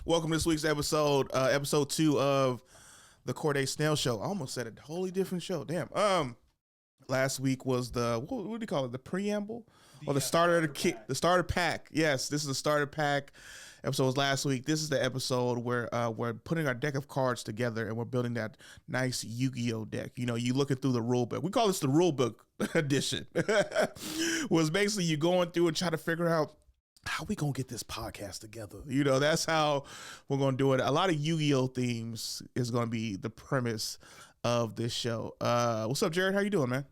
Welcome to this week's episode 2 of the Corde Snell show. I almost said a totally different show. Damn. Last week was the what do you call it? The preamble or the starter of the kick? The starter pack. Yes, this is the starter pack. Episode was last week. This is the episode where we're putting our deck of cards together and we're building that nice Yu-Gi-Oh deck. You know, you looking through the rule book. We call this the Rulebook edition. Was basically you going through and trying to figure out how we gonna get this podcast together. You know, that's how we're gonna do it. A lot of Yu-Gi-Oh themes is gonna be the premise of this show. What's up, Jared? How you doing, man?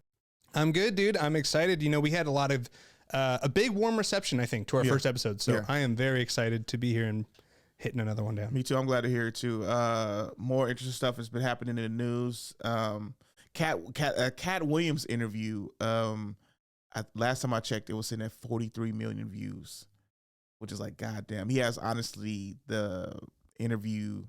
I'm good, dude. I'm excited. You know, we had a lot of a big warm reception, I think, to our first episode. So I am very excited to be here and hitting another one down. Me too. I'm glad to hear it too. More interesting stuff has been happening in the news. Cat Williams interview. Last time I checked, it was sitting at 43 million views, which is like, goddamn. He has honestly the interview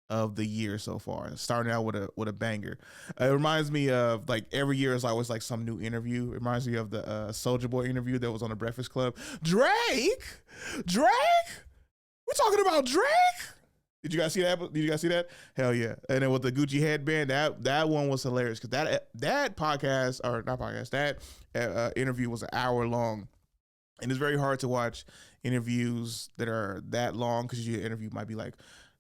of the year so far, starting out with a banger. It reminds me of, like, every year is always like some new interview. It reminds me of the Soulja Boy interview that was on the Breakfast Club. Drake, we're talking about Drake. Did you guys see that? Hell yeah! And then with the Gucci headband, that one was hilarious because that podcast, or not podcast, that interview was an hour long, and it's very hard to watch interviews that are that long because your interview might be like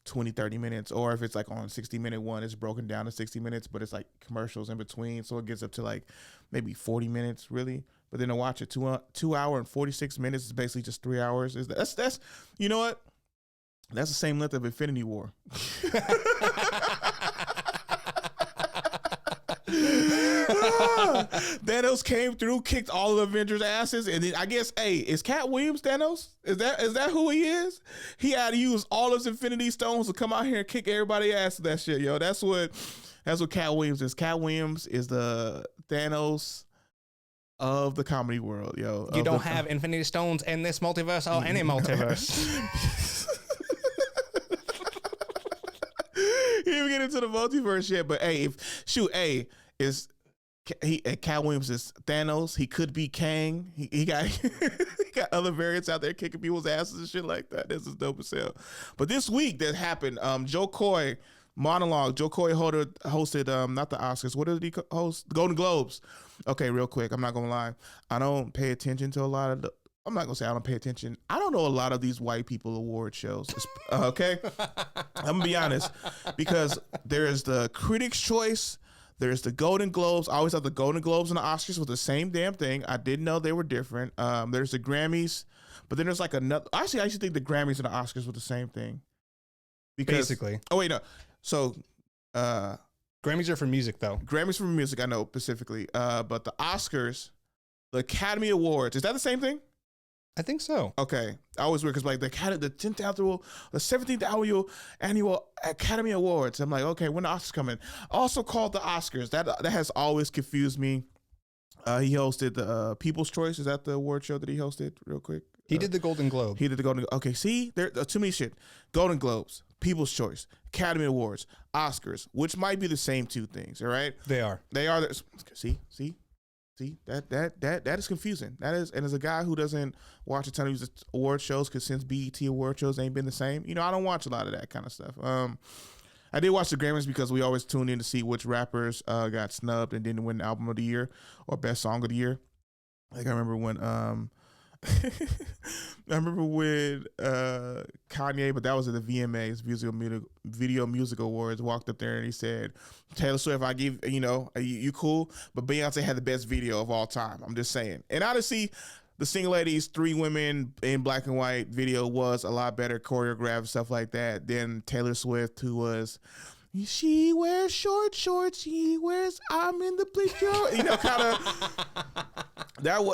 20-30 minutes, or if it's like on 60-minute one, it's broken down to 60 minutes, but it's like commercials in between, so it gets up to like maybe 40 minutes really. But then to watch it 2 hour and 46 minutes is basically just 3 hours. That's you know what? That's the same length of Infinity War. Thanos came through, kicked all of the Avengers' asses, and then I guess, hey, is Cat Williams Thanos? Is that who he is? He had to use all his Infinity Stones to come out here and kick everybody's ass with that shit, yo. That's what Cat Williams is. Cat Williams is the Thanos of the comedy world, yo. You don't have Infinity Stones in this multiverse or any multiverse. He didn't get into the multiverse yet, but hey, Cat Williams is Thanos. He could be Kang. He got he got other variants out there kicking people's asses and shit like that. This is dope as hell. But this week that happened, Jo Koy monologue. Jo Koy hosted not the Oscars. What did he host? Golden Globes. Okay, real quick. I'm not gonna lie. I don't pay attention to a lot of I'm not gonna say I don't pay attention. I don't know a lot of these white people award shows. Okay, I'm gonna be honest, because there's the Critics' Choice, there's the Golden Globes. I always thought the Golden Globes and the Oscars was the same damn thing. I didn't know they were different. There's the Grammys, but then there's like another. Actually, I used to think the Grammys and the Oscars were the same thing. Basically. Oh wait, no. So Grammys are for music, though. Grammys for music, I know specifically. But the Oscars, the Academy Awards, is that the same thing? I think so. Okay. I always weird because like the 10th annual, the 17th annual Academy Awards. I'm like, okay, when the Oscars coming? Also called the Oscars. That has always confused me. He hosted the People's Choice. Is that the award show that he hosted? Real quick. He did the Golden Globe. He did the Golden. Okay, see, there too many shit. Golden Globes, People's Choice, Academy Awards, Oscars, which might be the same two things. All right. They are. See, that is confusing. That is, and as a guy who doesn't watch a ton of these award shows, because since BET award shows ain't been the same, you know, I don't watch a lot of that kind of stuff. I did watch the Grammys because we always tune in to see which rappers got snubbed and didn't win Album of the Year or Best Song of the Year. Like I remember when Kanye, but that was at the VMAs, Video Music Awards, walked up there and he said, Taylor Swift, I give, you cool, but Beyonce had the best video of all time. I'm just saying. And honestly, the Single Ladies, 3 women in black and white video was a lot better choreographed, stuff like that, than Taylor Swift, who was, she wears short shorts, she wears, I'm in the bleacher, kind of. That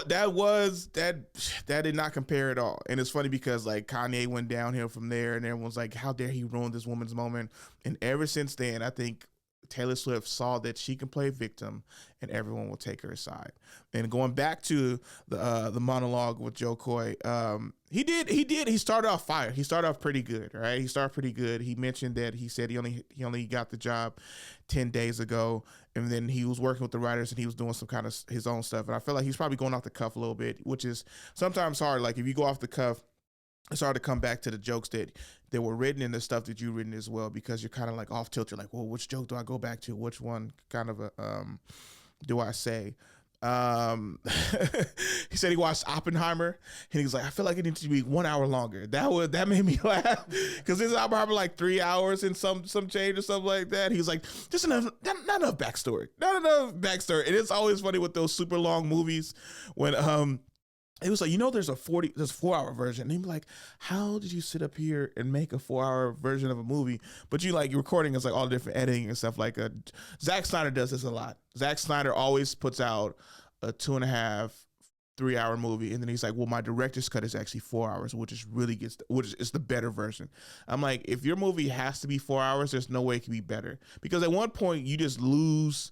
did not compare at all. And it's funny because like Kanye went downhill from there and everyone's like, how dare he ruin this woman's moment? And ever since then, I think Taylor Swift saw that she can play victim and everyone will take her side. And going back to the monologue with Jo Koy, he started off fire. He started off pretty good, right? He mentioned that he said he only got the job 10 days ago, and then he was working with the writers and he was doing some kind of his own stuff. And I feel like he's probably going off the cuff a little bit, which is sometimes hard. Like if you go off the cuff, it's hard to come back to the jokes that were written and the stuff that you've written as well, because you're kind of like off tilt. You're like, well, which joke do I go back to? Which one kind of do I say? He said he watched Oppenheimer and he was like, I feel like it needs to be 1 hour longer. That made me laugh, because this Oppenheimer like 3 hours and some change or something like that. He was like, just not enough backstory. Not enough backstory. And it's always funny with those super long movies when it was like, there's a 4-hour version. And he'd be like, how did you sit up here and make a 4-hour version of a movie? But you're recording is like all the different editing and stuff. Like Zack Snyder does this a lot. Zack Snyder always puts out a 2.5, 3-hour movie. And then he's like, well, my director's cut is actually 4 hours, which is the better version. I'm like, if your movie has to be 4 hours, there's no way it can be better. Because at one point you just lose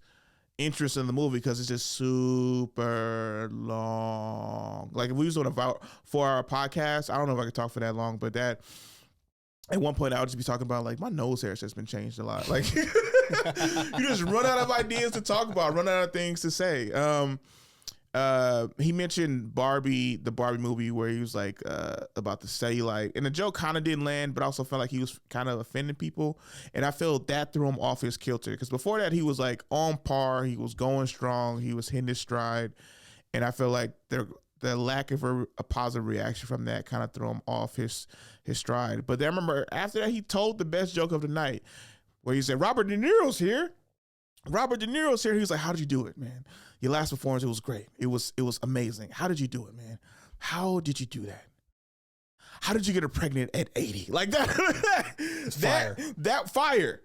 interest in the movie because it's just super long. Like if we was on a 4-hour podcast, I don't know if I could talk for that long, but that at one point I would just be talking about like my nose hair has just been changed a lot. Like you just run out of ideas to talk about, run out of things to say. He mentioned the Barbie movie where he was like about the cellulite, and the joke kind of didn't land, but I also felt like he was kind of offending people, and I felt that threw him off his kilter, because before that he was like on par, he was going strong, he was hitting his stride, and I feel like the lack of a positive reaction from that kind of threw him off his stride. But then I remember after that he told the best joke of the night, where he said, Robert De Niro's here. He was like, how did you do it, man? Your last performance, it was great. It was amazing. How did you do it, man? How did you do that? How did you get her pregnant at 80? Like that. Fire. That fire.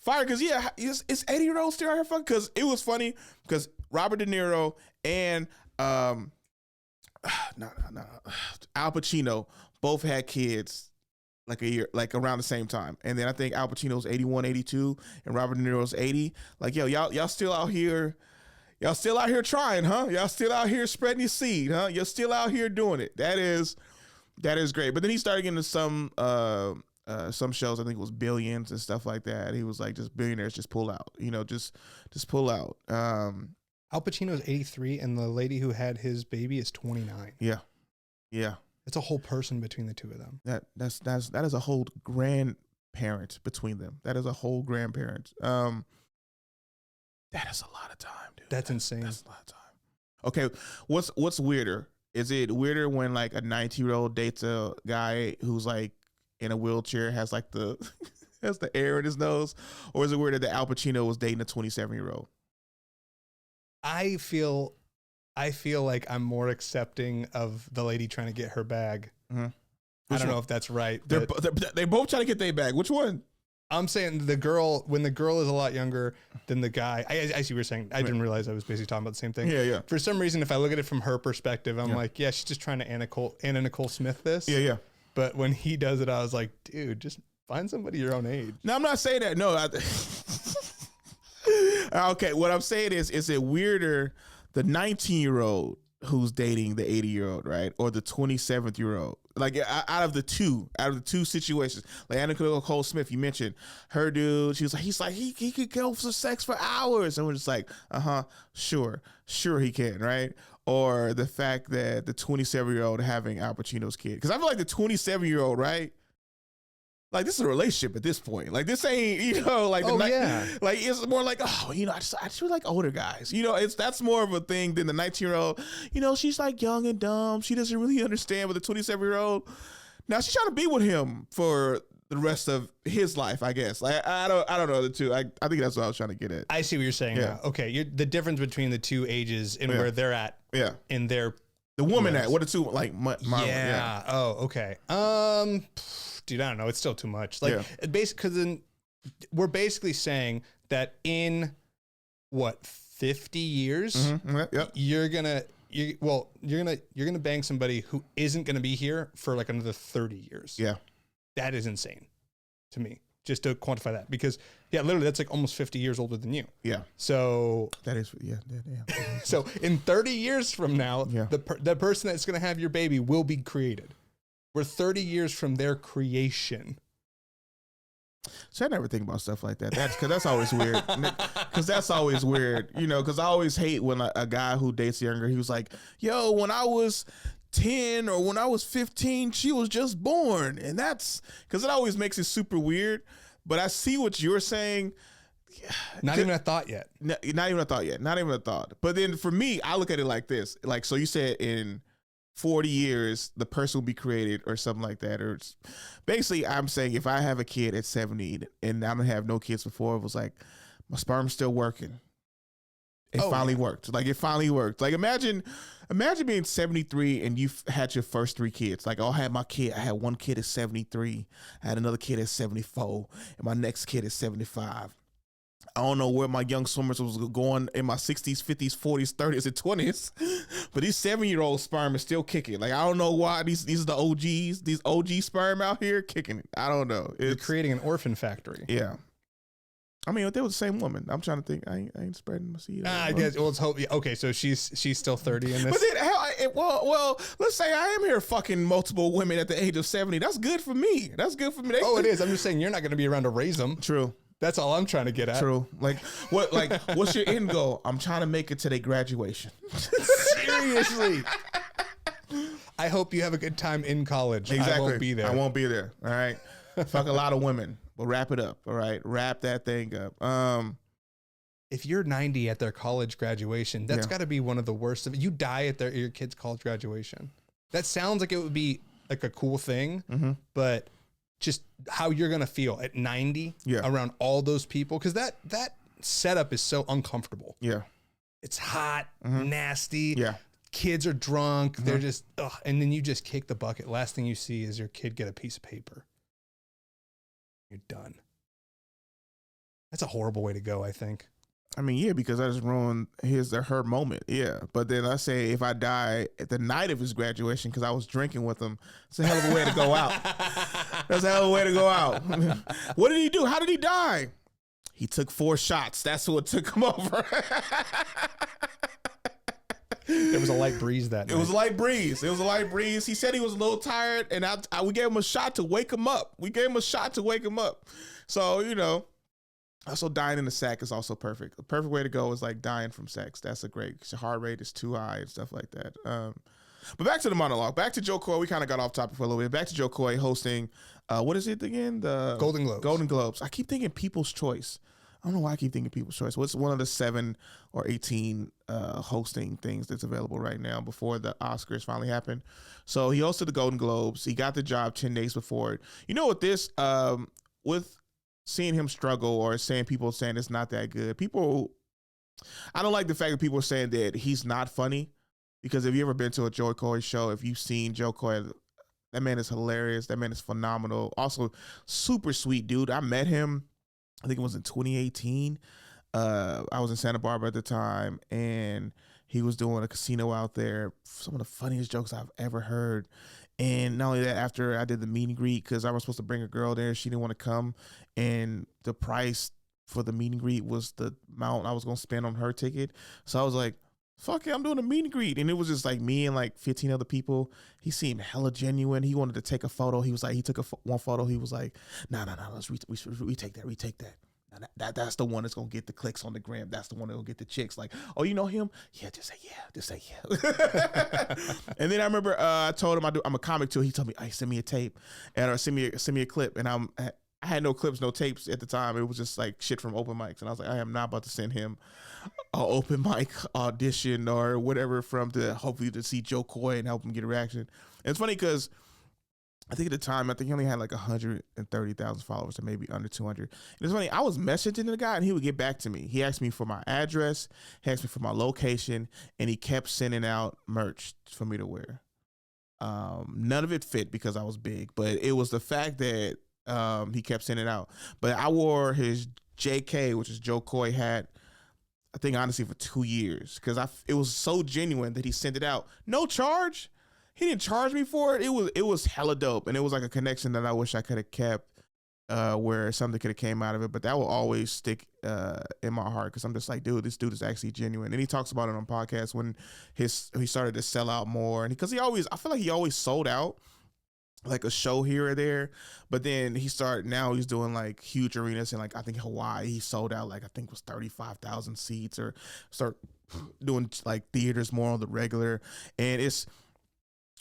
Because is 80-year-olds still out here fucking? Because it was funny because Robert De Niro and Al Pacino both had kids like a year, like around the same time. And then I think Al Pacino's 81, 82, and Robert De Niro's 80. Like, yo, y'all still out here. Y'all still out here trying, huh? Y'all still out here spreading your seed, huh? You're still out here doing it. That is great. But then he started getting into some shows. I think it was Billions and stuff like that. He was like, just billionaires just pull out, just pull out. Al Pacino's 83 and the lady who had his baby is 29. Yeah. Yeah. It's a whole person between the two of them. That is a whole grandparent between them. That is a whole grandparent. That is a lot of time, dude. That's insane. That's a lot of time. Okay, what's weirder? Is it weirder when like a 19-year-old dates a guy who's like in a wheelchair, has like has the air in his nose, or is it weirder that Al Pacino was dating a 27-year-old? I feel like I'm more accepting of the lady trying to get her bag. Mm-hmm. I don't know if that's right. They both trying to get their bag. Which one? I'm saying when the girl is a lot younger than the guy. I see what you're saying. I didn't realize I was basically talking about the same thing. Yeah. For some reason, if I look at it from her perspective, I'm like, yeah, she's just trying to Anna Nicole Smith this. Yeah. But when he does it, I was like, dude, just find somebody your own age. No, I'm not saying that. No. Okay, what I'm saying is it weirder the 19-year-old who's dating the 80-year-old, right? Or the 27th-year-old? Like out of the two situations, like Anna Nicole Smith, you mentioned her dude. She was like, he could go for sex for hours, and we're just like, sure he can, right? Or the fact that the 27-year-old having Al Pacino's kid, because I feel like the 27-year-old, right? Like this is a relationship at this point. Like this ain't, like like it's more like, I just really like older guys. That's more of a thing than the 19-year-old. She's like young and dumb. She doesn't really understand. But the 27-year-old, now she's trying to be with him for the rest of his life, I guess. Like I don't know the two. I think that's what I was trying to get at. I see what you're saying. Yeah. Now. Okay, the difference between the two ages and where they're at. Yeah. In their the woman at what the two like. Yeah. Oh, okay. Dude, I don't know. It's still too much. Like, basically, because we're basically saying that in 50 years, you're gonna bang somebody who isn't gonna be here for like another 30 years. Yeah, that is insane to me. Just to quantify that, because literally that's like almost 50 years older than you. Yeah. So that is So in 30 years from now, the person that's gonna have your baby will be created. We're 30 years from their creation. So I never think about stuff like that. That's always weird. Because that's always weird, because I always hate when a guy who dates younger, he was like, yo, when I was 10 or when I was 15, she was just born. And that's because it always makes it super weird. But I see what you're saying. Not even a thought yet. Not even a thought yet. Not even a thought. But then for me, I look at it like this. Like, so you said in 40 years, the person will be created or something like that. Or basically, I'm saying if I have a kid at 70 and I'm going to have no kids before, it was like my sperm's still working. It finally worked. Like, it finally worked. Like, imagine being 73 and you've had your first 3 kids. Like, I had one kid at 73. I had another kid at 74. And my next kid at 75. I don't know where my young swimmers was going in my 60s, 50s, 40s, 30s, and 20s, but these 7-year-old sperm is still kicking. Like, I don't know why these are the OGs, these OG sperm out here kicking it. I don't know. You're creating an orphan factory. Yeah. I mean, they were the same woman. I'm trying to think. I ain't spreading my seed. I guess. Well, let's hope. Okay, so she's still 30 in this. But then, well, let's say I am here fucking multiple women at the age of 70. That's good for me. That's good for me. It is. I'm just saying you're not going to be around to raise them. True. That's all I'm trying to get at. True. Like, what's your end goal? I'm trying to make it to their graduation. Seriously. I hope you have a good time in college. Exactly. I won't be there. I won't be there. All right. Fuck a lot of women. But wrap it up. All right. Wrap that thing up. If you're 90 at their college graduation, that's got to be one of the worst. You die at your kid's college graduation. That sounds like it would be like a cool thing, but just how you're going to feel at 90 around all those people. Cause that setup is so uncomfortable. Yeah. It's hot, nasty. Yeah. Kids are drunk. They're just, and then you just kick the bucket. Last thing you see is your kid get a piece of paper. You're done. That's a horrible way to go, I think. I mean, yeah, because I just ruined her moment. Yeah. But then I say if I die at the night of his graduation because I was drinking with him, it's a hell of a way to go out. That's a hell of a way to go out. What did he do? How did he die? He took 4 shots. That's what took him over. There was a light breeze that night. It was a light breeze. He said he was a little tired, and we gave him a shot to wake him up. So, you know. Also, dying in the sack is also perfect. The perfect way to go is like dying from sex. That's a great. Your heart rate is too high and stuff like that. But back to the monologue. Back to Jo Koy. We kind of got off topic for a little bit. Back to Jo Koy hosting. What is it again? The Golden Globes. Golden Globes. I keep thinking People's Choice. I don't know why I keep thinking People's Choice. What's one of the 7 or 18 hosting things that's available right now before the Oscars finally happen? So he hosted the Golden Globes. He got the job 10 days before it. You know what this with seeing him struggle or people saying it's not that good. I don't like the fact that people are saying that he's not funny, because if you ever been to a Jo Koy show, if you've seen Jo Koy, that man is hilarious. That man is phenomenal. Also, super sweet dude. I met him, I think it was in 2018. I was in Santa Barbara at the time, and he was doing a casino out there. Some of the funniest jokes I've ever heard. And not only that, after I did the meet and greet, because I was supposed to bring a girl there, she didn't want to come, and the price for the meet and greet was the amount I was going to spend on her ticket. So I was like, fuck it, I'm doing a meet and greet. And it was just like me and like 15 other people. He seemed hella genuine. He wanted to take a photo. He was like, he took one photo. He was like, no, let's retake that. That's the one that's gonna get the clicks on the gram. That's the one that'll get the chicks. Like, oh, you know him? Yeah, just say yeah. And then I remember I told him I'm a comic too. He told me, "Hey, send me a tape, or send me a clip." And I had no clips, no tapes at the time. It was just like shit from open mics. And I was like, I am not about to send him an open mic audition or whatever hopefully to see Jo Koy and help him get a reaction. And it's funny because I think at the time, he only had like 130,000 followers, or maybe under 200. And it's funny, I was messaging the guy and he would get back to me. He asked me for my address, he asked me for my location, and he kept sending out merch for me to wear. None of it fit because I was big, but it was the fact that he kept sending out. But I wore his JK, which is Jo Koy hat, I think honestly for 2 years, because it was so genuine that he sent it out. No charge. He didn't charge me for it. It was hella dope, and it was like a connection that I wish I could have kept, where something could have came out of it. But that will always stick in my heart, because I'm just like, dude, this dude is actually genuine. And he talks about it on podcasts when he started to sell out more, and because I feel like he always sold out like a show here or there, but then he's doing like huge arenas in like I think Hawaii. He sold out like I think it was 35,000 seats, or start doing like theaters more on the regular, and it's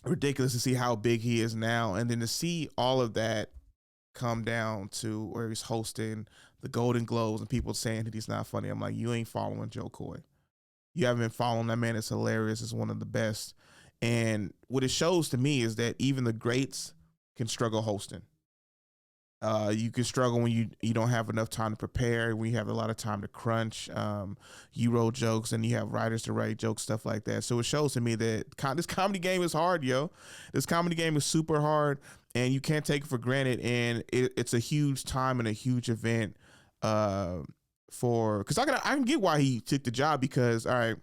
ridiculous to see how big he is now, and then to see all of that come down to where he's hosting the Golden Globes and people saying that he's not funny. I'm like, you ain't following Jo Koy. You haven't been following that man. It's hilarious. It's one of the best. And what it shows to me is that even the greats can struggle hosting. You can struggle when you don't have enough time to prepare, when you have a lot of time to crunch. You wrote jokes and you have writers to write jokes, stuff like that. So it shows to me that this comedy game is hard, yo. This comedy game is super hard, and you can't take it for granted. And it's a huge time and a huge event because I can get why he took the job, because, all right,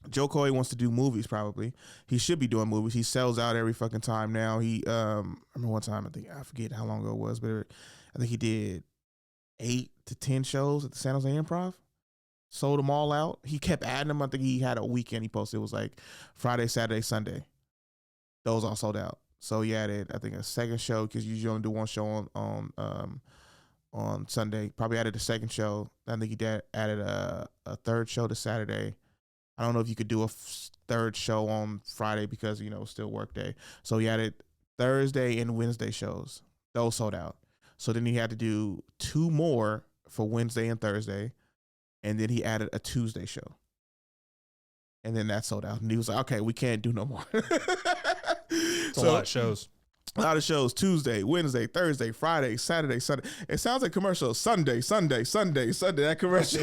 Jo Koy wants to do movies. Probably he should be doing movies. He sells out every fucking time now. I remember one time, I forget how long ago it was, but I think he did 8 to 10 shows at the San Jose Improv. Sold them all out. He kept adding them. I think he had a weekend he posted. It was like Friday, Saturday, Sunday. Those all sold out. So he added, I think, a second show, because you usually only do one show on Sunday. Probably added a second show. I think he added a third show to Saturday. I don't know if you could do a third show on Friday because, still work day. So he added Thursday and Wednesday shows. Those sold out. So then he had to do 2 more for Wednesday and Thursday. And then he added a Tuesday show. And then that sold out. And he was like, okay, we can't do no more. It's a lot of shows. A lot of shows. Tuesday, Wednesday, Thursday, Friday, Saturday, Sunday. It sounds like commercials. Sunday, that commercial.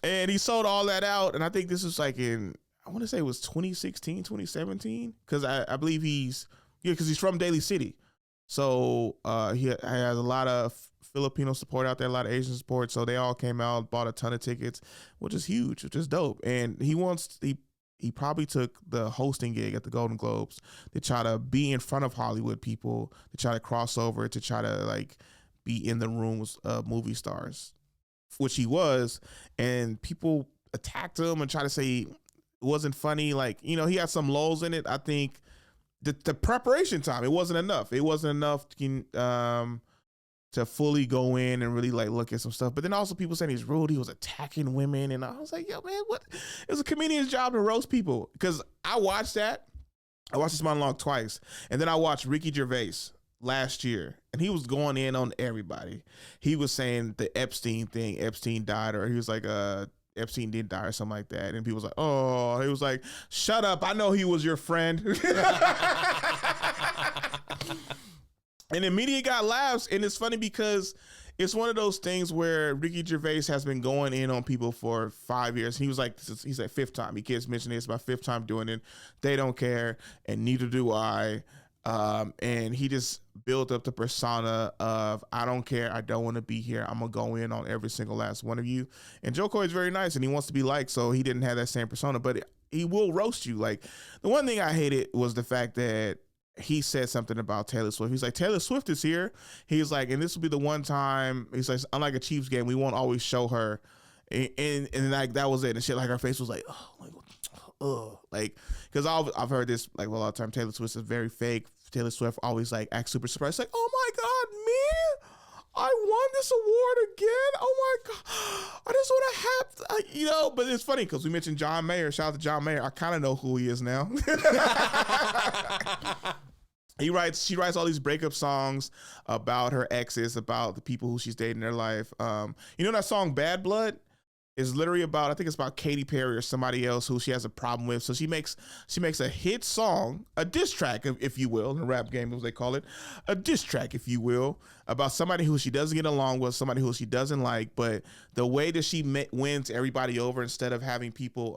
And he sold all that out. And I think this was like I want to say it was 2016, 2017. Because I believe because he's from Daly City. So he has a lot of Filipino support out there, a lot of Asian support. So they all came out, bought a ton of tickets, which is huge, which is dope. And he probably took the hosting gig at the Golden Globes to try to be in front of Hollywood people, to try to cross over, to try to be in the rooms of movie stars, which he was. And people attacked him and tried to say it wasn't funny. He had some lulls in it. I think the preparation time, it wasn't enough. It wasn't enough to fully go in and really look at some stuff. But then also people saying he's rude. He was attacking women. And I was like, yo, man, what? It was a comedian's job to roast people. Because I watched that. I watched this monologue twice. And then I watched Ricky Gervais last year. And he was going in on everybody. He was saying the Epstein thing. Epstein died, or he was like, Epstein didn't die or something like that. And people was like, oh, he was like, shut up. I know he was your friend. And the media got laughs. And it's funny because it's one of those things where Ricky Gervais has been going in on people for 5 years. He was like, he's like 5th time. He keeps mentioning it's my 5th time doing it. They don't care. And neither do I. And he just built up the persona of, I don't care. I don't want to be here. I'm going to go in on every single last one of you. And Jo Koy is very nice and he wants to be liked. So he didn't have that same persona, but he will roast you. The one thing I hated was the fact that he said something about Taylor Swift. He's like, Taylor Swift is here. He's like, and this will be the one time, he's like, unlike a Chiefs game, we won't always show her. And that was it. And shit, her face was like, oh, because I've heard this a lot of times. Taylor Swift is very fake. Taylor Swift always acts super surprised, oh my God, me? I won this award again. Oh my God, I just want to have, But it's funny because we mentioned John Mayer. Shout out to John Mayer. I kind of know who he is now. She writes all these breakup songs about her exes, about the people who she's dated in their life. That song Bad Blood is literally about, I think it's about Katy Perry or somebody else who she has a problem with. So she makes a hit song, a diss track, if you will, in the rap game, as they call it, a diss track, if you will, about somebody who she doesn't get along with, somebody who she doesn't like. But the way that she wins everybody over, instead of having people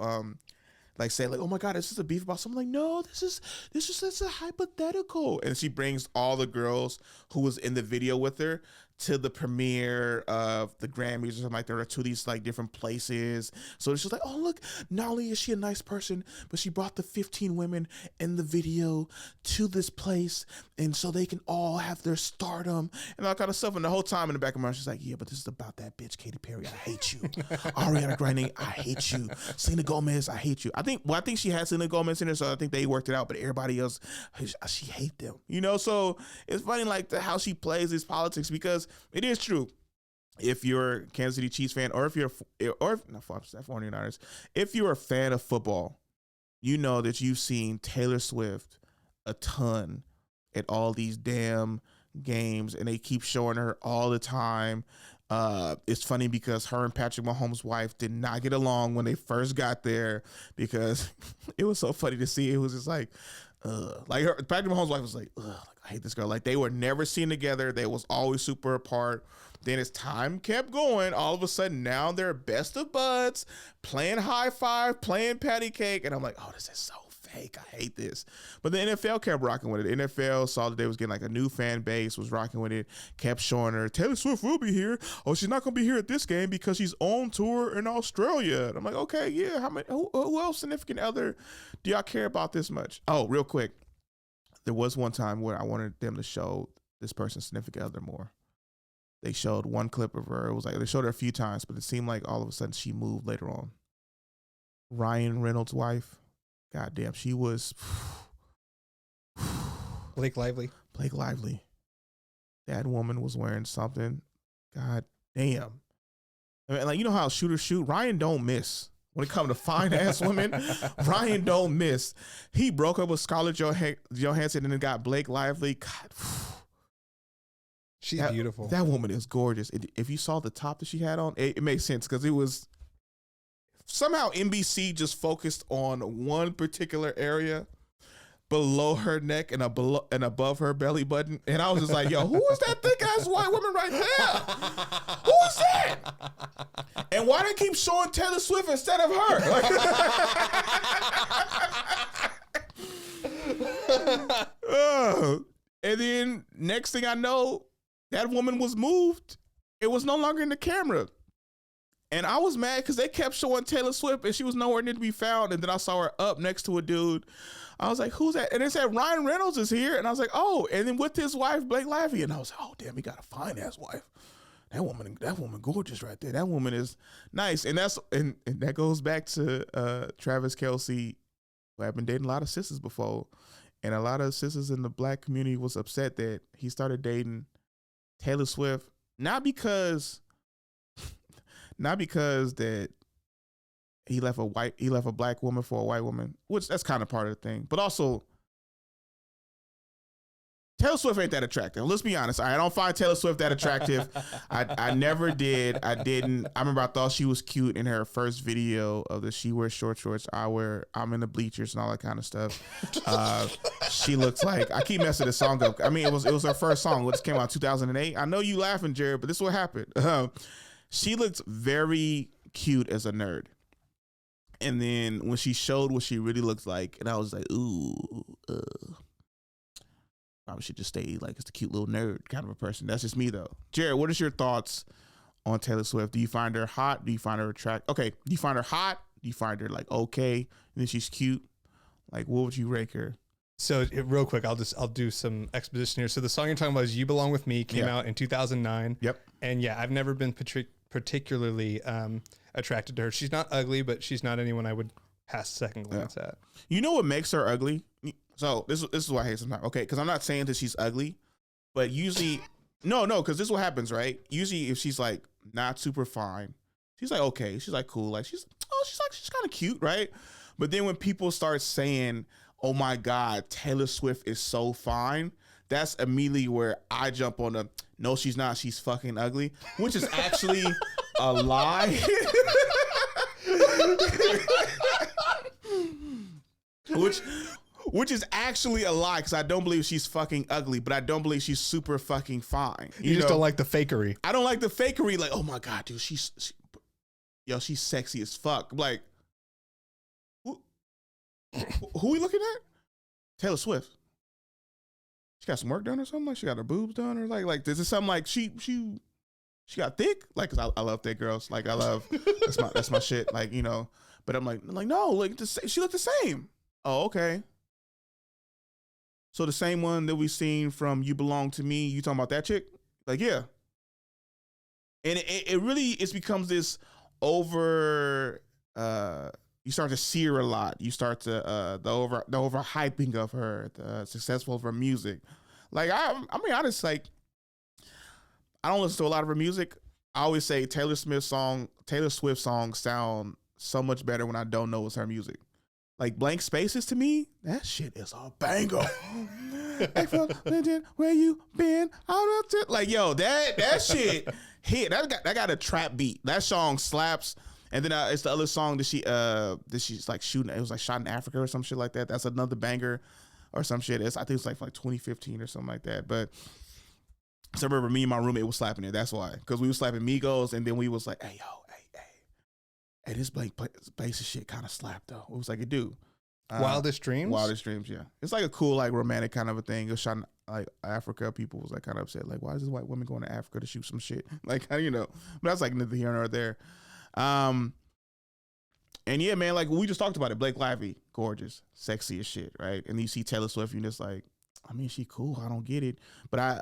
say oh my God, this is a beef about something. No, this is just a hypothetical. And she brings all the girls who was in the video with her to the premiere of the Grammys or something like that, or to these different places. So she's like, oh look, not only is she a nice person, but she brought the 15 women in the video to this place, and so they can all have their stardom and all kind of stuff. And the whole time in the back of my mind, she's like, yeah, but this is about that bitch Katy Perry. I hate you. Ariana Grande, I hate you. Selena Gomez, I hate you. I think she had Selena Gomez in there, so I think they worked it out. But everybody else, she hate them. So it's funny how she plays these politics, because it is true. If you're a Kansas City Chiefs fan, or if you're not 49ers, if you're a fan of football, you know that you've seen Taylor Swift a ton at all these damn games, and they keep showing her all the time. It's funny because her and Patrick Mahomes' wife did not get along when they first got there, because it was so funny to see. It was just like Patrick Mahomes' wife was like, ugh, I hate this girl. Like, they were never seen together. They was always super apart. Then as time kept going, all of a sudden now they're best of buds, playing high five, playing patty cake. And I'm like, oh, this is so fake. I hate this. But the NFL kept rocking with it. NFL saw that they was getting like a new fan base, was rocking with it, kept showing her, Taylor Swift will be here. Oh, she's not going to be here at this game because she's on tour in Australia. And I'm like, okay, yeah. Who else significant other do y'all care about this much? Oh, real quick. There was one time where I wanted them to show this person's significant other more. They showed one clip of her. It was like, they showed her a few times, but it seemed like all of a sudden she moved later on. Ryan Reynolds' wife. God damn, she was Blake Lively. Blake Lively. That woman was wearing something. God damn. I mean, like, you know how shooters shoot? Ryan don't miss. When it comes to fine ass women, Ryan don't miss. He broke up with Scarlett Johansson and then got Blake Lively. God. She's beautiful. That woman is gorgeous. If you saw the top that she had on, it makes sense, because it was somehow NBC just focused on one particular area below her neck and above her belly button. And I was just like, yo, who is that thick ass white woman right there? Who is that? And why they keep showing Taylor Swift instead of her? And then next thing I know, that woman was moved. It was no longer in the camera. And I was mad because they kept showing Taylor Swift and she was nowhere near to be found. And then I saw her up next to a dude. I was like, who's that? And they said, Ryan Reynolds is here. And I was like, oh, and then with his wife, Blake Lively. And I was like, oh, damn, he got a fine ass wife. That woman gorgeous right there. That woman is nice. And that goes back to Travis Kelce, who had been dating a lot of sisters before. And a lot of sisters in the black community was upset that he started dating Taylor Swift, not because that he left a black woman for a white woman, which that's kind of part of the thing, but also Taylor Swift ain't that attractive. Let's be honest. I don't find Taylor Swift that attractive. I never did. I didn't. I remember I thought she was cute in her first video of the She Wears Short Shorts, I'm in the bleachers and all that kind of stuff. She looks like, I keep messing this song up. I mean, it was her first song, which came out in 2008. I know you laughing, Jared, but this is what happened. She looked very cute as a nerd. And then when she showed what she really looked like, and I was like, ooh, probably should just stay like it's the cute little nerd kind of a person. That's just me though. Jared, what is your thoughts on Taylor Swift? Do you find her hot? Do you find her attractive? Okay, do you find her hot? Do you find her like okay? And then she's cute. Like, what would you rank her? So real quick, I'll do some exposition here. So the song you're talking about is "You Belong with Me," came out in 2009. Yep. And yeah, I've never been particularly attracted to her. She's not ugly, but she's not anyone I would pass second glance at. You know what makes her ugly? So this is why I hate sometimes. Okay, because I'm not saying that she's ugly, but usually no, because this is what happens, right? Usually if she's like not super fine, she's like okay, she's like cool, like she's kind of cute, right? But then when people start saying, "Oh my God, Taylor Swift is so fine," that's immediately where I jump on the no, she's not, she's fucking ugly, which is actually a lie. Which is actually a lie, because I don't believe she's fucking ugly, but I don't believe she's super fucking fine. You just don't like the fakery. I don't like the fakery. Like, oh my God, dude, she's sexy as fuck. I'm like, who we looking at? Taylor Swift. She got some work done or something? Like she got her boobs done, or like this is something like she got thick? Like, 'cause I love thick girls. Like I love that's my shit. Like, you know. But I'm like no, like she looked the same. Oh, okay. So the same one that we seen from You Belong to Me, you talking about that chick? Like, yeah. And it really becomes this over, you start to see her a lot. You start to, the overhyping of her, the successful of her music. Like, I mean, honest, like, I don't listen to a lot of her music. I always say Taylor Swift songs sound so much better when I don't know it's her music. Like Blank Spaces to me, that shit is a banger. Where you been? Like, yo, that shit hit. That got a trap beat. That song slaps. And then it's the other song that she's like shooting. It was like shot in Africa or some shit like that. That's another banger or some shit. I think it's like 2015 or something like that. But so I remember me and my roommate was slapping it. That's why, because we was slapping Migos, and then we was like, hey, this Blank Spaces shit kind of slapped though. It was like it do. Wildest Dreams? Wildest Dreams, yeah. It's like a cool, like romantic kind of a thing. It was shot in like Africa. People was like kind of upset, like, why is this white woman going to Africa to shoot some shit? Like, you know, but that's like neither here nor there. And yeah, man, like we just talked about it. Blake Lively, gorgeous, sexy as shit, right? And you see Taylor Swift, you're just like, I mean, she cool. I don't get it, but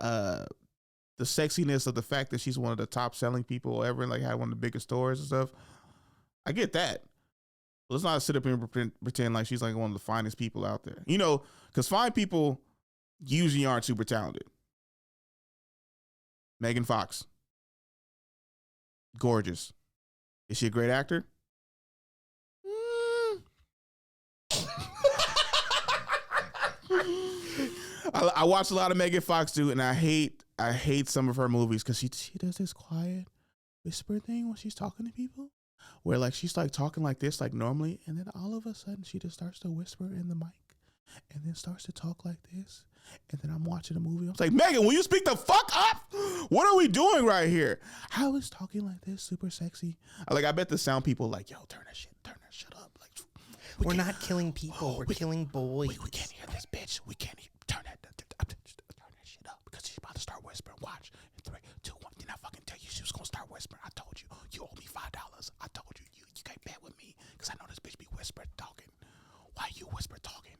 the sexiness of the fact that she's one of the top selling people ever, and like had one of the biggest stores and stuff. I get that. Let's not sit up here and pretend like she's like one of the finest people out there, you know, because fine people usually aren't super talented. Megan Fox, gorgeous. Is she a great actor? I watch a lot of Megan Fox, dude, and I hate some of her movies because she does this quiet whisper thing when she's talking to people, where like she's like talking like this, like normally, and then all of a sudden she just starts to whisper in the mic, and then starts to talk like this, and then I'm watching a movie. I was like, Megan, will you speak the fuck up? What are we doing right here? I was talking like this, super sexy. I bet the sound people like, yo, turn that shit up. Like, we're not killing people, we're killing boys. We can't hear this bitch. We can't turn that shit up because she's about to start whispering. Watch. 3, 2, 1. Didn't I fucking tell you she was gonna start whispering? I told you. You owe me $5. I told you. You can't bet with me because I know this bitch be whisper talking. Why you whisper talking?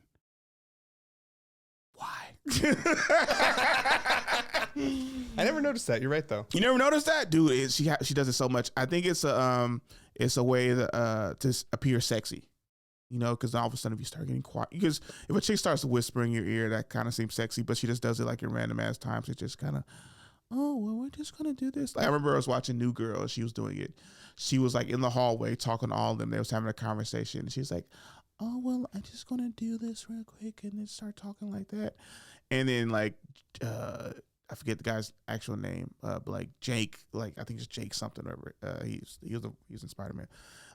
Why? I never noticed that. You're right though. You never noticed that, dude? She does it so much. I think it's a way to appear sexy. You know, because all of a sudden if you start getting quiet, because if a chick starts to whisper in your ear, that kind of seems sexy, but she just does it like in random ass times. It just kind of, oh, well, we're just going to do this. Like, I remember I was watching New Girl. She was doing it. She was like in the hallway talking to all of them. They was having a conversation. And she's like, oh, well, I'm just going to do this real quick and then start talking like that. And then like, I forget the guy's actual name, but like Jake, like I think it's Jake something or whatever. He was in Spider-Man.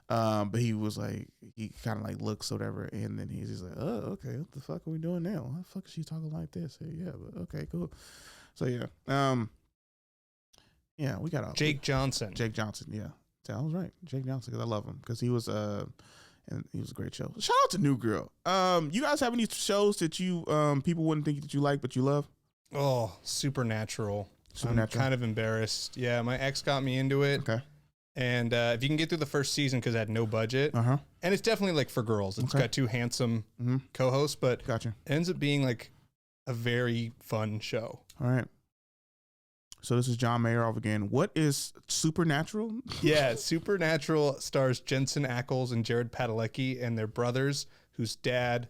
But he was like, he kind of like looks or whatever, and then he's just like, oh, okay, what the fuck are we doing now? Why the fuck is she talking like this? Yeah, but okay, cool. So yeah, yeah, we got Jake Johnson, yeah, I was right, Jake Johnson, because I love him because he was and he was a great show. Shout out to New Girl. You guys have any shows that you people wouldn't think that you like but you love? Oh, Supernatural. I'm kind of embarrassed. Yeah, my ex got me into it. Okay. And if you can get through the first season, because it had no budget, and it's definitely like for girls. It's got 2 handsome co-hosts, but it ends up being like a very fun show. All right. So this is John Mayeroff again. What is Supernatural? Yeah, Supernatural stars Jensen Ackles and Jared Padalecki and their brothers, whose dad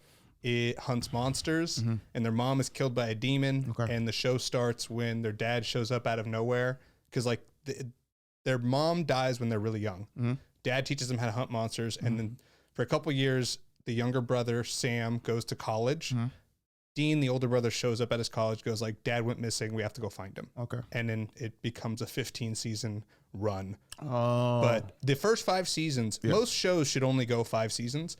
hunts monsters, and their mom is killed by a demon. And the show starts when their dad shows up out of nowhere, because like their mom dies when they're really young. Dad teaches them how to hunt monsters. And then for a couple years, the younger brother, Sam, goes to college. Dean, the older brother, shows up at his college, goes like, Dad went missing. We have to go find him. Okay. And then it becomes a 15-season run. Oh. But the first 5 seasons, most shows should only go 5 seasons.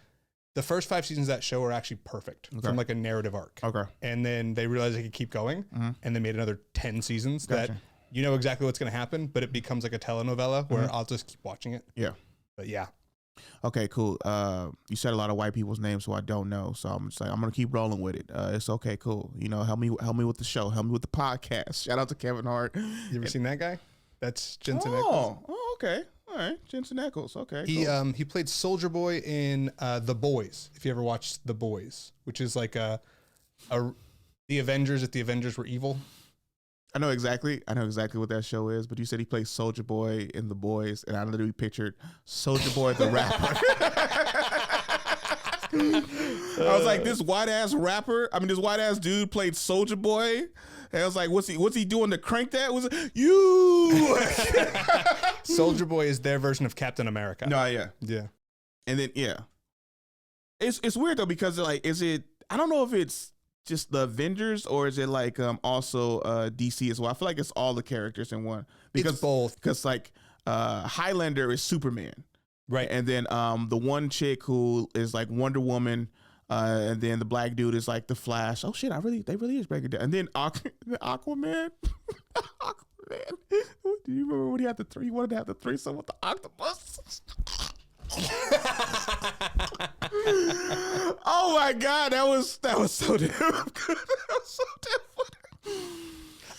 The first 5 seasons of that show are actually perfect from like a narrative arc. Okay. And then they realized they could keep going. And they made another 10 seasons that you know exactly what's going to happen, but it becomes like a telenovela where I'll just keep watching it. Yeah. But yeah. Okay, cool. You said a lot of white people's names, so I don't know. So I'm just like, I'm going to keep rolling with it. It's okay, cool. You know, help me with the show. Help me with the podcast. Shout out to Kevin Hart. You ever seen that guy? That's Jensen Ackles. Oh, okay. All right. Jensen Ackles. Okay. He played Soldier Boy in The Boys, if you ever watched The Boys, which is like the Avengers if the Avengers were evil. I know exactly what that show is, but you said he plays Soldier Boy in The Boys, and I literally pictured Soldier Boy the rapper. I was like, this white ass dude played Soldier Boy. And I was like, what's he doing to crank that? Was it you? Soldier Boy is their version of Captain America. No, yeah. Yeah. And then It's weird though because like is it? I don't know if it's just the Avengers or is it like also DC as well. I feel like it's all the characters in one because it's both. Because like Highlander is Superman, right? And then the one chick who is like Wonder Woman. And then the black dude is like the Flash. Oh shit! They really is breaking down. And then Aquaman, Aquaman. Do you remember when he had he wanted to have the threesome with the octopus? Oh my god, that was so damn good. That was so damn funny.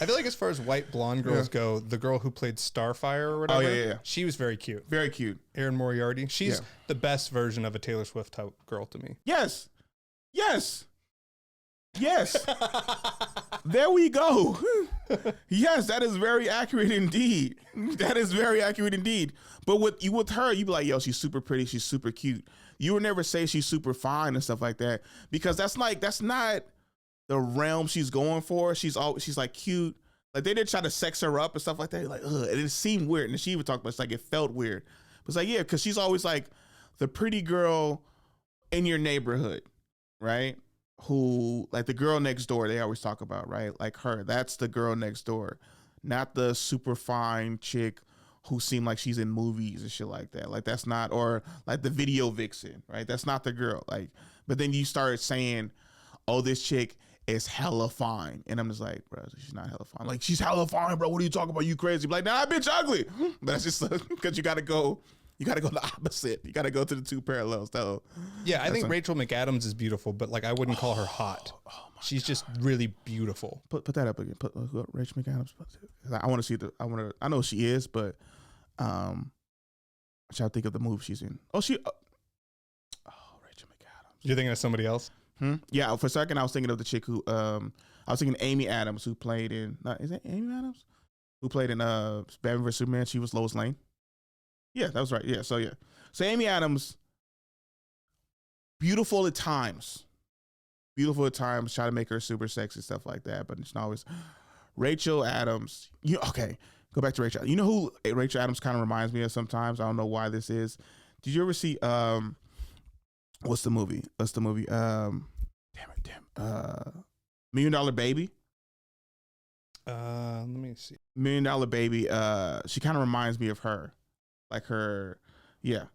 I feel like as far as white blonde girls go, the girl who played Starfire or whatever, she was very cute. Very cute. Erin Moriarty. She's the best version of a Taylor Swift type girl to me. Yes. There we go. Yes, that is very accurate indeed. That is very accurate indeed. But with her, you be like, yo, she's super pretty, she's super cute. You would never say she's super fine and stuff like that because that's not the realm she's going for. She's like cute. Like they did try to sex her up and stuff like that. You're like, ugh, and it seemed weird. And she even talked about it's like it felt weird. But it's like, yeah, because she's always like the pretty girl in your neighborhood, right? Who like the girl next door they always talk about, right? Like her, that's the girl next door, not the super fine chick who seemed like she's in movies and shit like that. Like that's not, or like the video vixen, right? That's not the girl. Like, but then you start saying, oh, this chick is hella fine. And I'm just like, bro, she's not hella fine. Like, she's hella fine, bro. What are you talking about? You crazy? Like, nah, that bitch ugly. But that's just because you gotta go the opposite. You gotta go to the two parallels though. Yeah, I think Rachel McAdams is beautiful, but like I wouldn't call her hot. She's just really beautiful. Put that up again. Put Rachel McAdams. I want to see I know she is, but I'm trying to think of the movie she's in. Rachel McAdams. You're thinking of somebody else? Yeah, for a second I was thinking of the chick who I was thinking Amy Adams who played in is that Amy Adams? Who played in Batman vs Superman. She was Lois Lane. Yeah, that was right. Yeah, so Amy Adams, beautiful at times. Try to make her super sexy, stuff like that, but it's not always. Rachel Adams, go back to Rachel. You know who Rachel Adams kind of reminds me of sometimes? I don't know why this is. Did you ever see what's the movie? Damn it. $1 Million Baby? Let me see. $1 Million Baby. She kind of reminds me of her. Like her, yeah.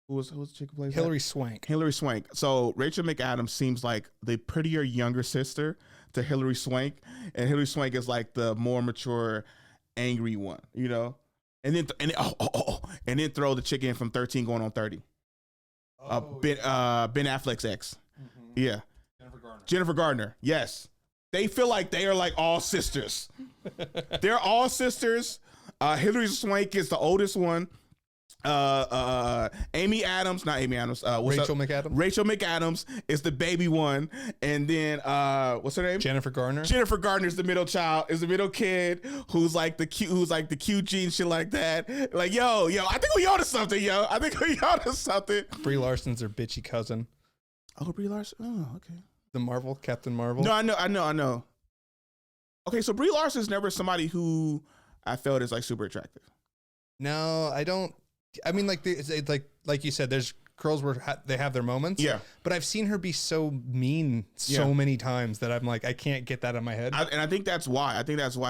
Who's the chick who plays Hilary Swank. Hilary Swank. So Rachel McAdams seems like the prettier younger sister to Hilary Swank, and Hilary Swank is like the more mature, angry one, you know. And then and then throw the chick in from 13 going on 30. Ben Affleck's ex. Mm-hmm. Yeah. Jennifer Gardner. Yes. They feel like they are like all sisters. They're all sisters. Hilary Swank is the oldest one. Amy Adams, not Amy Adams. Rachel McAdams. Rachel McAdams is the baby one, and then what's her name? Jennifer Garner. Jennifer Garner is the middle child, is the middle kid who's like the cute gene, shit like that. Like yo, I think we onto something, yo. Brie Larson's her bitchy cousin. Oh, Brie Larson. Oh, okay. The Marvel, Captain Marvel. No, I know. Okay, so Brie Larson's never somebody who I felt is like super attractive. No, I don't. I mean, like it's like you said, there's girls where they have their moments. Yeah. But I've seen her be so mean so many times that I'm like, I can't get that in my head. And I think that's why.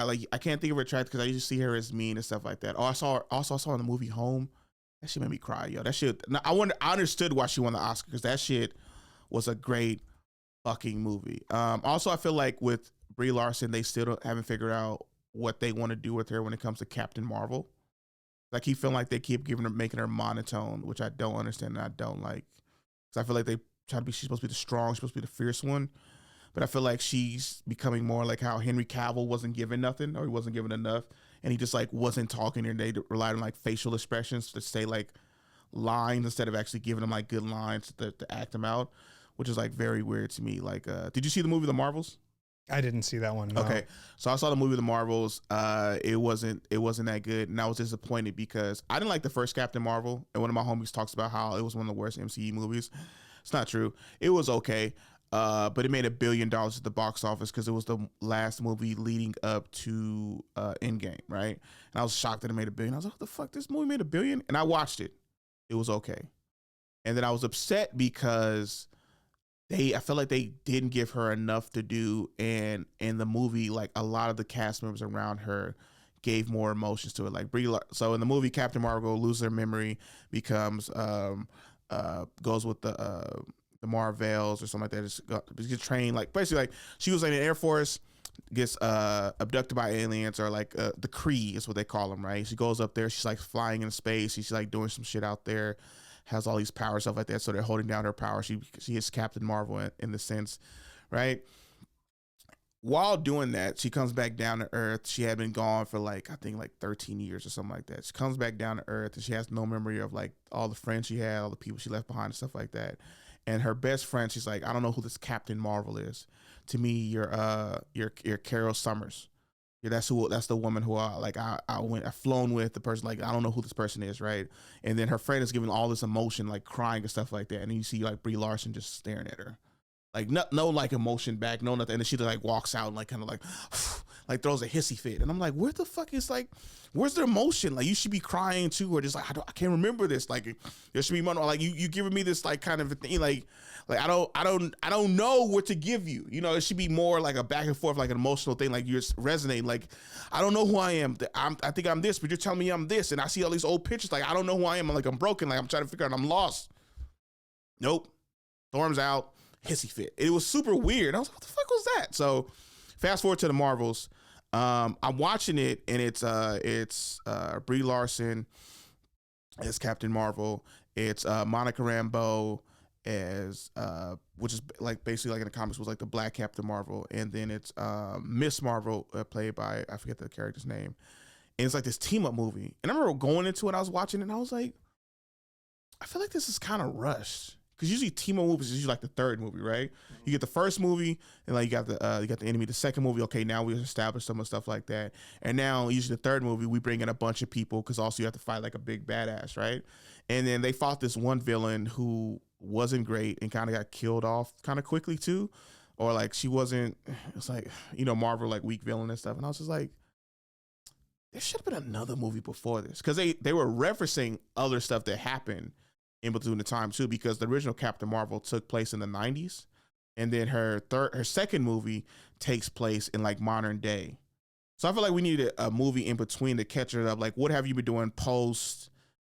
Like, I can't think of her attractive because I used to see her as mean and stuff like that. Oh, I saw in the movie Home. That shit made me cry, yo. That shit. I understood why she won the Oscar because that shit was a great fucking movie. Also, I feel like with Brie Larson, they still haven't figured out what they want to do with her when it comes to Captain Marvel. Like, he feel like they keep making her monotone, which I don't understand and I don't like. Because I feel like she's supposed to be the strong, she's supposed to be the fierce one. But I feel like she's becoming more like how Henry Cavill wasn't given nothing, or he wasn't given enough. And he just like wasn't talking, and they relied on like facial expressions to say like lines instead of actually giving them like good lines to act them out, which is like very weird to me. Like, did you see the movie The Marvels? I didn't see that one. No. Okay, so I saw the movie The Marvels. It wasn't that good, and I was disappointed because I didn't like the first Captain Marvel. And one of my homies talks about how it was one of the worst MCU movies. It's not true. It was okay, but it made $1 billion at the box office because it was the last movie leading up to Endgame, right? And I was shocked that it made $1 billion. I was like, what the fuck? This movie made $1 billion? And I watched it. It was okay, and then I was upset because I feel like they didn't give her enough to do, and in the movie, like a lot of the cast members around her gave more emotions to it. Like so in the movie, Captain Marvel loses her memory, becomes goes with the Marvels or something like that. Just gets trained, like basically like she was in the Air Force, gets abducted by aliens, or like the Kree is what they call them, right? She goes up there, she's like flying in space, she's like doing some shit out there, has all these powers, stuff like that. So they're holding down her power. She is Captain Marvel in the sense, right? While doing that, she comes back down to Earth. She had been gone for like, I think like 13 years or something like that. She comes back down to Earth and she has no memory of like all the friends she had, all the people she left behind and stuff like that. And her best friend, she's like, I don't know who this Captain Marvel is. To me, you're Carol Summers. Yeah, that's the woman who I flown with, the person, like, I don't know who this person is, right? And then her friend is giving all this emotion, like crying and stuff like that. And then you see like Brie Larson just staring at her. Like no like emotion back, no nothing. And then she like walks out and like kind of like throws a hissy fit. And I'm like, where the fuck is like, where's the emotion? Like you should be crying too, or just like I can't remember this. Like there should be more like you giving me this like kind of a thing. Like I don't know what to give you. You know, it should be more like a back and forth, like an emotional thing. Like you're resonating. Like I don't know who I am. I think I'm this, but you're telling me I'm this. And I see all these old pictures. Like I don't know who I am. I'm broken. Like I'm trying to figure out. I'm lost. Nope. Storm's out. Hissy fit. It was super weird. I was like, what the fuck was that? So fast forward to the Marvels. I'm watching it, and it's Brie Larson as Captain Marvel. It's Monica Rambeau as which is like basically like in the comics was like the Black Captain Marvel, and then it's Miss Marvel played by, I forget the character's name, and it's like this team up movie. And I remember going into it, I was watching it, and I was like, I feel like this is kind of rushed. Because usually team up movies is usually like the third movie, right? Mm-hmm. You get the first movie, and like you got the enemy. The second movie, okay, now we established some of stuff like that. And now usually the third movie, we bring in a bunch of people because also you have to fight like a big badass, right? And then they fought this one villain who wasn't great and kind of got killed off kind of quickly too, or like she wasn't. It's like, you know, Marvel like weak villain and stuff. And I was just like, there should have been another movie before this, because they were referencing other stuff that happened in between the time too, because the original Captain Marvel took place in the 90s, and then her second movie takes place in like modern day. So I feel like we needed a movie in between to catch it up. Like, what have you been doing post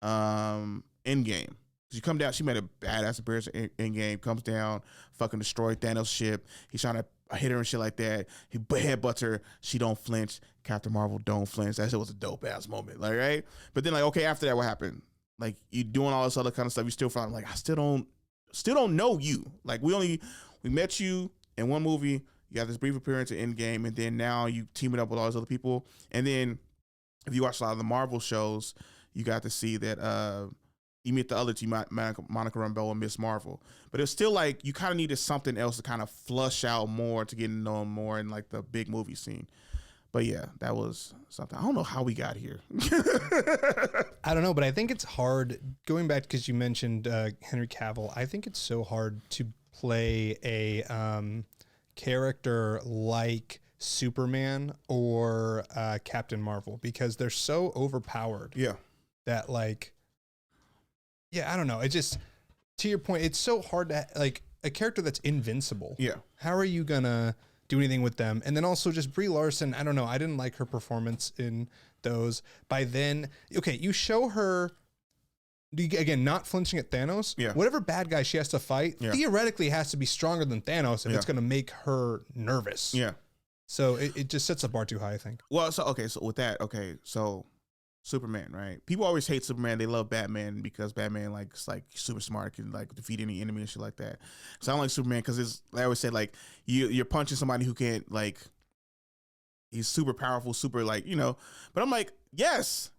Endgame? You come down, she made a badass appearance in Endgame, comes down, fucking destroy Thanos' ship. He's trying to hit her and shit like that. He headbutts her. She don't flinch. Captain Marvel don't flinch. That shit was a dope ass moment, like, right? But then like, okay, after that, what happened? Like, you doing all this other kind of stuff, you still find like, I still don't know you. Like, we met you in one movie. You got this brief appearance in Endgame, and then now you teaming up with all these other people. And then if you watch a lot of the Marvel shows, you got to see that you meet the other two, Monica Rambeau and Miss Marvel. But it's still like you kind of needed something else to kind of flush out more, to get to know them more in like the big movie scene. But yeah, that was something. I don't know how we got here. I don't know, but I think it's hard, going back because you mentioned Henry Cavill. I think it's so hard to play a character like Superman or Captain Marvel, because they're so overpowered. Yeah. That like, yeah, I don't know. It just, to your point, it's so hard to, like, a character that's invincible. Yeah. How are you gonna do anything with them? And then also just Brie Larson, I don't know, I didn't like her performance in those. By then, okay, you show her, again, not flinching at Thanos. Yeah. Whatever bad guy she has to fight, theoretically has to be stronger than Thanos if it's going to make her nervous. Yeah. So it just sets the bar too high, I think. Well, so, okay, so with that, okay, so Superman, right? People always hate Superman. They love Batman because Batman like is like super smart, can like defeat any enemy and shit like that. So I don't like Superman because it's, like I always say, like you're punching somebody who can't, like, he's super powerful, super, like, you know. But I'm like, yes,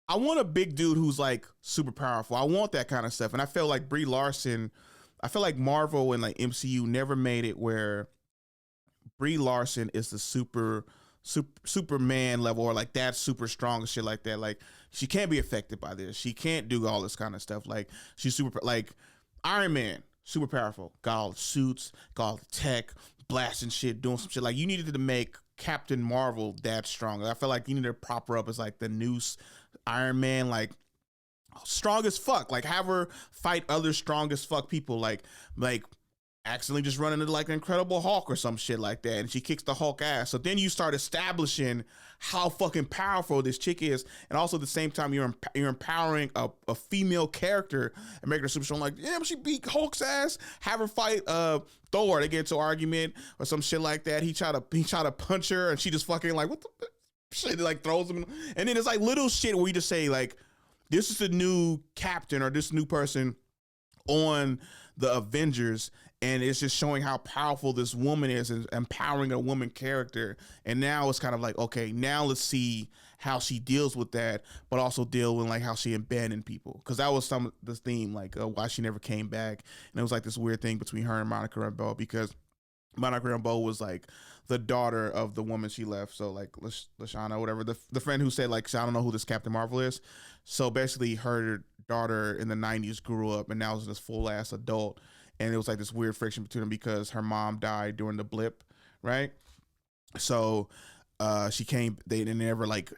I want a big dude who's like super powerful. I want that kind of stuff. And I feel like Brie Larson, I feel like Marvel and like MCU never made it where Brie Larson is the Superman level, or like that super strong and shit like that. Like, she can't be affected by this. She can't do all this kind of stuff. Like, she's super, like Iron Man, super powerful, got all the suits, got all the tech, blasting shit, doing some shit. Like, you needed to make Captain Marvel that strong. I feel like you needed to prop her up as like the new Iron Man, like strong as fuck. Like, have her fight other strong as fuck people. Like accidentally just run into like an Incredible Hulk or some shit like that, and she kicks the Hulk ass. So then you start establishing how fucking powerful this chick is, and also at the same time you're empowering a female character and making her super strong. Like, damn, she beat Hulk's ass. Have her fight Thor. They get into an argument or some shit like that. He try to punch her, and she just fucking like, what the shit, like throws him. And then it's like little shit where you just say like, this is the new captain or this new person on the Avengers, and it's just showing how powerful this woman is and empowering a woman character. And now it's kind of like, okay, now let's see how she deals with that, but also deal with like how she abandoned people, because that was some of the theme, like why she never came back. And it was like this weird thing between her and Monica Rambeau, because Monica Rambeau was like the daughter of the woman she left. So like Lashana, whatever, the friend who said like, I don't know who this Captain Marvel is. So basically her daughter in the 90s grew up and now is this full ass adult. And it was like this weird friction between them because her mom died during the blip, right? So she came, they never like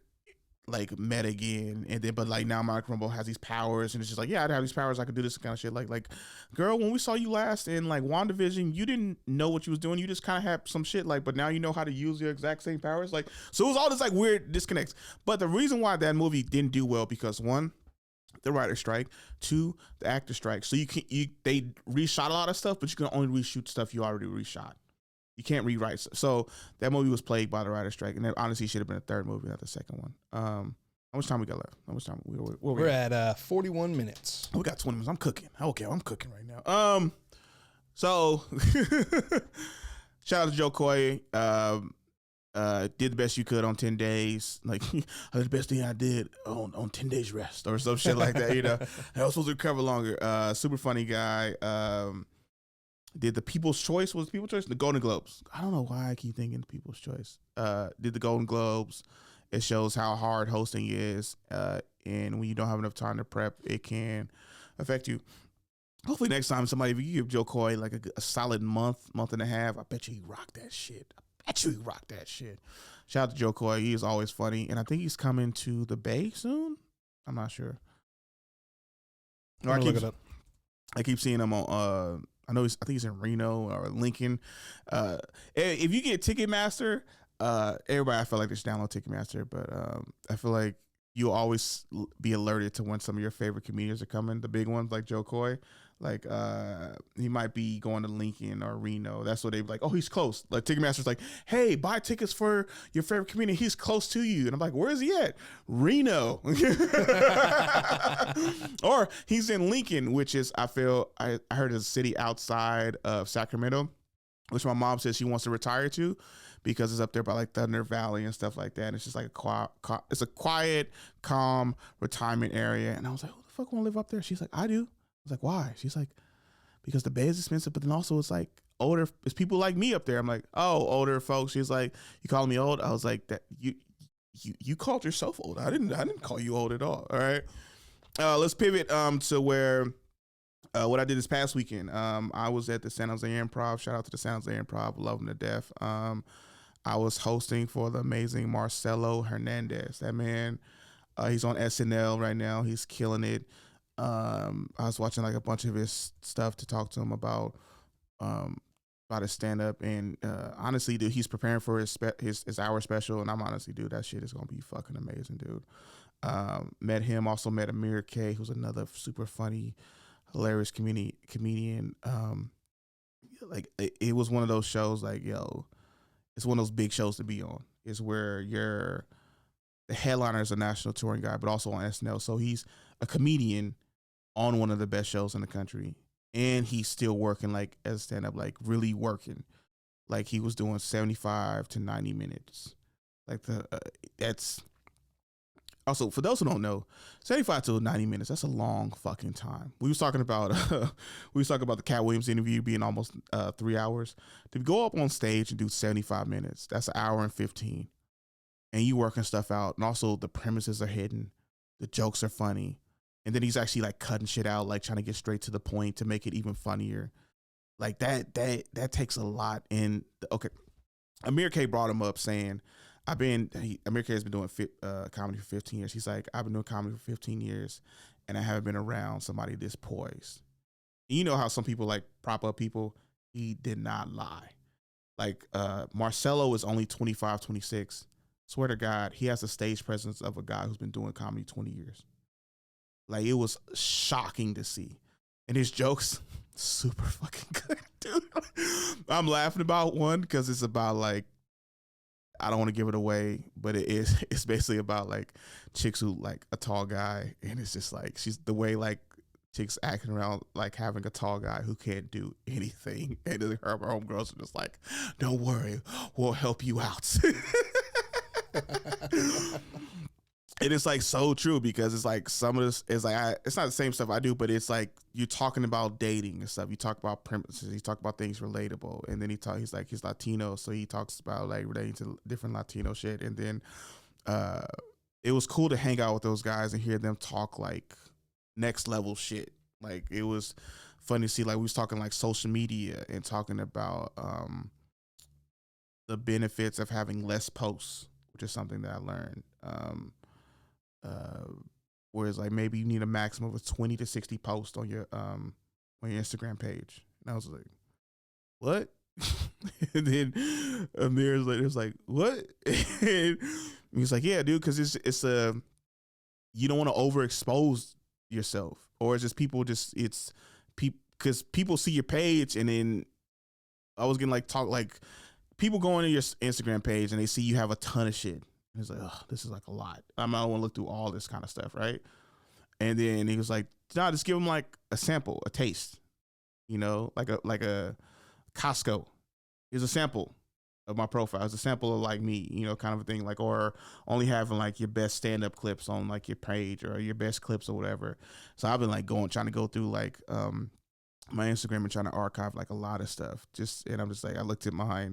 met again. And then, but like now Monica Rambeau has these powers, and it's just like, yeah, I'd have these powers, I could do this kind of shit. Like, girl, when we saw you last in like WandaVision, you didn't know what you was doing. You just kind of had some shit, like, but now you know how to use your exact same powers. Like, so it was all this like weird disconnects. But the reason why that movie didn't do well, because one, the writer strike, two, the actor strike. So they reshot a lot of stuff, but you can only reshoot stuff you already reshot. You can't rewrite. So that movie was plagued by the writer strike, and that honestly should have been a third movie, not the second one. How much time we got left? How much time? We're at 41 minutes. We got 20 minutes. I'm cooking. Okay, I'm cooking right now. So shout out to Jo Koy. Did the best you could on 10 days. Like, the best thing I did on 10 days rest or some shit like that, you know. I was supposed to recover longer. Super funny guy. Did the People's Choice, was the People's Choice? The Golden Globes. I don't know why I keep thinking the People's Choice. Did the Golden Globes. It shows how hard hosting is. And when you don't have enough time to prep, it can affect you. Hopefully next time somebody, if you give Jo Koy like a solid month and a half, I bet you he rocked that shit. Shout out to Jo Koy. He is always funny. And I think he's coming to the Bay soon. I'm not sure. Look it up. I keep seeing him on I think he's in Reno or Lincoln. If you get Ticketmaster, everybody, I feel like they should download Ticketmaster, but I feel like you'll always be alerted to when some of your favorite comedians are coming, the big ones like Jo Koy. Like he might be going to Lincoln or Reno. That's what they be like, oh, he's close. Like Ticketmaster's like, hey, buy tickets for your favorite comedian. He's close to you. And I'm like, where is he at? Reno. Or he's in Lincoln, which is, I heard is a city outside of Sacramento, which my mom says she wants to retire to because it's up there by like Thunder Valley and stuff like that. And it's just like a quiet, calm retirement area. And I was like, who the fuck want to live up there? She's like, I do. I was like, why? She's like, because the Bay is expensive, but then also it's like older. It's people like me up there. I'm like, oh, older folks. She's like, you calling me old? I was like, that you called yourself old. I didn't call you old at all. All right. Let's pivot to where what I did this past weekend. I was at the San Jose Improv. Shout out to the San Jose Improv. Love them to death. I was hosting for the amazing Marcello Hernandez. That man, he's on SNL right now. He's killing it. I was watching like a bunch of his stuff to talk to him about his stand up, and honestly, dude, he's preparing for his hour special, and I'm honestly, dude, that shit is gonna be fucking amazing, dude. Met him, also met Amir K, who's another super funny, hilarious comedian. Like it was one of those shows, like, yo, it's one of those big shows to be on. It's where the headliner is a national touring guy, but also on SNL, so he's a comedian on one of the best shows in the country, and he's still working like as a stand-up, like really working. Like he was doing 75 to 90 minutes. Like that's also, for those who don't know, 75 to 90 minutes, that's a long fucking time. We was talking about the Cat Williams interview being almost 3 hours. To go up on stage and do 75 minutes, that's an hour and 15. And you working stuff out, and also the premises are hidden, the jokes are funny. And then he's actually like cutting shit out, like trying to get straight to the point to make it even funnier. Like that takes a lot. And okay, Amir K brought him up saying, Amir K has been doing comedy for 15 years. He's like, I've been doing comedy for 15 years, and I haven't been around somebody this poised. And you know how some people like prop up people. He did not lie. Like Marcello is only 25, 26. Swear to God, he has the stage presence of a guy who's been doing comedy 20 years. Like, it was shocking to see. And his jokes, super fucking good, dude. I'm laughing about one because it's about, like, I don't want to give it away, but it's basically about, like, chicks who like a tall guy, and it's just like she's the way, like, chicks acting around like having a tall guy who can't do anything, and her homegirls are just like, "Don't worry, we'll help you out." And it's like so true because it's like some of this is like it's not the same stuff I do, but it's like you're talking about dating and stuff. You talk about premises, you talk about things relatable, and then he's like he's Latino, so he talks about like relating to different Latino shit. And then it was cool to hang out with those guys and hear them talk like next level shit. Like, it was funny to see, like, we was talking like social media and talking about the benefits of having less posts, which is something that I learned. Whereas, like, maybe you need a maximum of 20 to 60 posts on your Instagram page. And I was like, what? And then Amir's like, it was like, what? And he's like, yeah, dude, because it's you don't want to overexpose yourself, or it's just people just it's people because people see your page, and then I was getting like talk like people go into your Instagram page and they see you have a ton of shit. And it's like, oh, this is like a lot. I don't want to look through all this kind of stuff, right? And then he was like, nah, just give them like a sample, a taste, you know, like a Costco. Here's a sample of my profile. It's a sample of like me, you know, kind of a thing. Like, or only having like your best stand-up clips on like your page or your best clips or whatever. So I've been like trying to go through like my Instagram and trying to archive like a lot of stuff. And I'm just like, I looked at my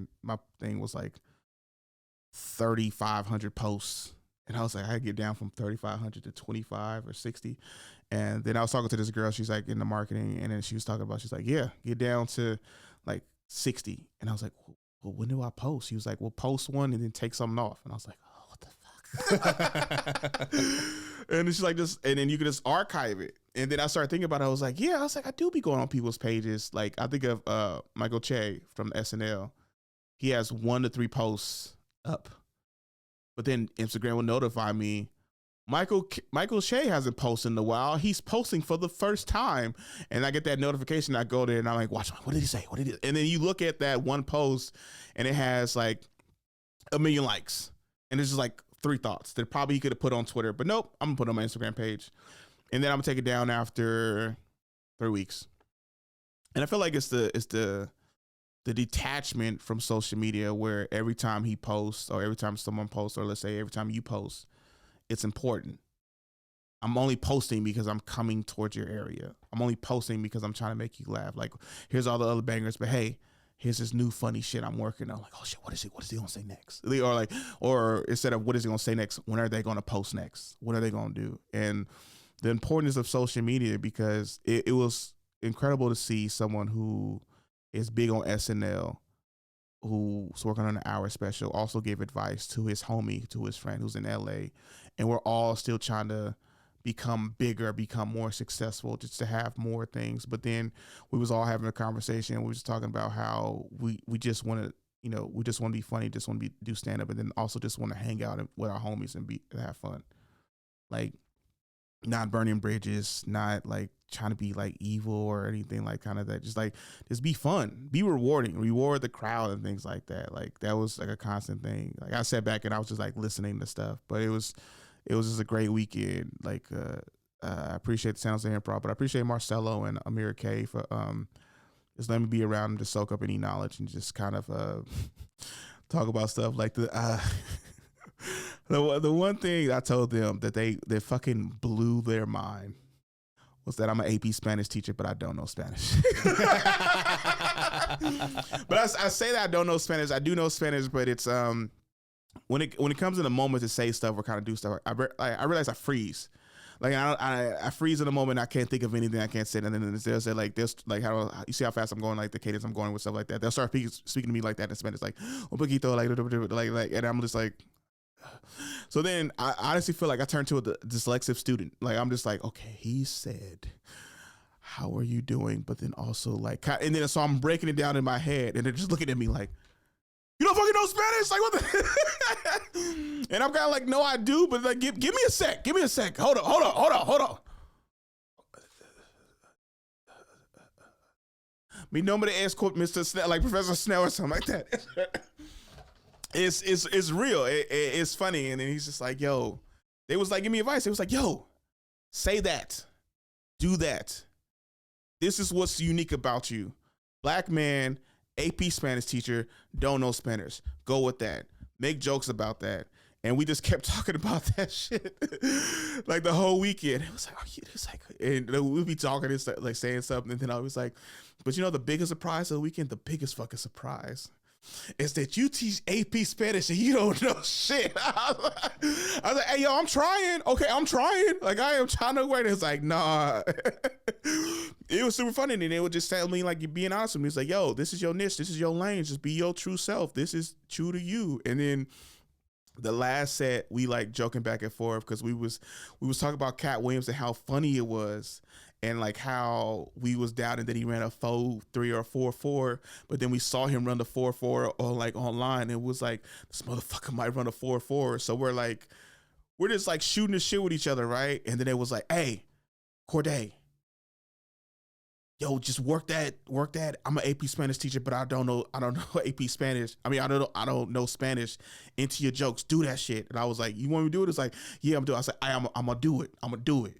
thing was like 3,500 posts. And I was like, I get down from 3,500 to 25 or 60. And then I was talking to this girl, she's like in the marketing, and then she was talking about, she's like, yeah, get down to like 60. And I was like, well, when do I post? He was like, well, post one and then take something off. And I was like, oh, what the fuck? And she's like, and then you can just archive it. And then I started thinking about it. I was like, I do be going on people's pages. Like, I think of Michael Che from SNL. He has 1 to 3 posts up. But then Instagram will notify me, Michael Che hasn't posted in a while. He's posting for the first time. And I get that notification. I go there and I'm like, watch, what did he say? What did he? And then you look at that one post and it has like 1 million likes. And it's just like 3 thoughts that probably he could have put on Twitter. But nope, I'm going to put it on my Instagram page. And then I'm going to take it down after 3 weeks. And I feel like it's the detachment from social media where every time he posts or every time someone posts, or let's say every time you post, it's important. I'm only posting because I'm coming towards your area. I'm only posting because I'm trying to make you laugh. Like, here's all the other bangers, but hey, here's this new funny shit I'm working on. Like, oh shit, what is he gonna say next? Or instead of what is he gonna say next, when are they gonna post next? What are they gonna do? And the importance of social media, because it was incredible to see someone who is big on SNL, who's working on an hour special, also gave advice to his homie, to his friend who's in LA. And we're all still trying to become bigger, become more successful, just to have more things. But then we was all having a conversation. We was talking about how we just want to, you know, we just want to be funny, just want to do stand up, and then also just want to hang out with our homies and have fun. Like, not burning bridges, not like trying to be like evil or anything like kind of that. Just be fun, be rewarding, reward the crowd and things like that. Like, that was like a constant thing. Like, I sat back and I was just like listening to stuff, but it was just a great weekend. Like, I appreciate the San Jose Improv, but I appreciate Marcello and Amir K for just letting me be around and to soak up any knowledge and just kind of talk about stuff. Like the one thing I told them that they fucking blew their mind was that I'm an AP Spanish teacher, but I don't know Spanish. But I say that I don't know Spanish. I do know Spanish, but it's when it comes in a moment to say stuff or kind of do stuff, I realize I freeze. Like, I freeze in a moment. I can't think of anything. I can't say. And then they'll say like this, like, how you see how fast I'm going, like the cadence I'm going with, stuff like that. They'll start speaking to me like that in Spanish, like un poquito, like, and I'm just like. So then I honestly feel like I turned to a dyslexic student. Like, I'm just like, okay, he said, how are you doing? But then also like, and then so I'm breaking it down in my head, and they're just looking at me like, you don't fucking know Spanish? Like, what the? And I'm kind of like, no, I do, but like, give me a sec. Give me a sec. Hold on. Mi nombre es Mr. Snell, like Professor Snell or something like that. It's real. It's funny. And then he's just like, yo, they was like, give me advice. They was like, yo, say that. Do that. This is what's unique about you. Black man, AP Spanish teacher, don't know Spanish. Go with that. Make jokes about that. And we just kept talking about that shit like the whole weekend. It was like, oh, yeah, it's like, and we'd be talking and like saying something. And then I was like, but you know, the biggest surprise of the weekend, the biggest fucking surprise is that you teach AP Spanish and you don't know shit. I was like, hey, yo, I'm trying. Okay, I'm trying. Like, I am trying to work. It's like, nah. It was super funny. And they would just tell me, like, you're being honest with me. It's like, yo, this is your niche. This is your lane. Just be your true self. This is true to you. And then the last set, we like joking back and forth because we was talking about Cat Williams and how funny it was. And like how we was doubting that he ran a 4.3 or 4.4, but then we saw him run the 4.4 or like online. It was like, this motherfucker might run a 4.4. So we're just like shooting the shit with each other, right? And then it was like, hey, Corde, yo, just work that. I'm an AP Spanish teacher, but I don't know AP Spanish. I mean, I don't know Spanish into your jokes. Do that shit. And I was like, you want me to do it? It's like, yeah, I'm doing it. I said, I'm gonna do it.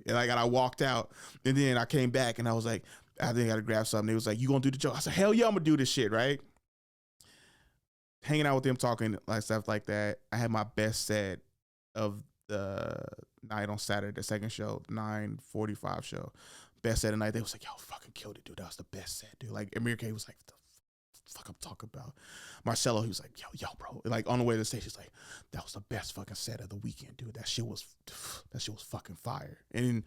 And I walked out, and then I came back and I was like, I think I gotta grab something. It was like, you gonna do the joke? I said, hell yeah, I'm gonna do this shit, right? Hanging out with them, talking like stuff like that. I had my best set of the night on Saturday, the second show, 9:45 show. Best set of the night. They was like, yo, fucking killed it, dude. That was the best set, dude. Like, Amir K was like, what the fuck I'm talking about? Marcello, he was like, yo, bro. Like, on the way to the stage, he's like, that was the best fucking set of the weekend, dude. That shit was fucking fire. And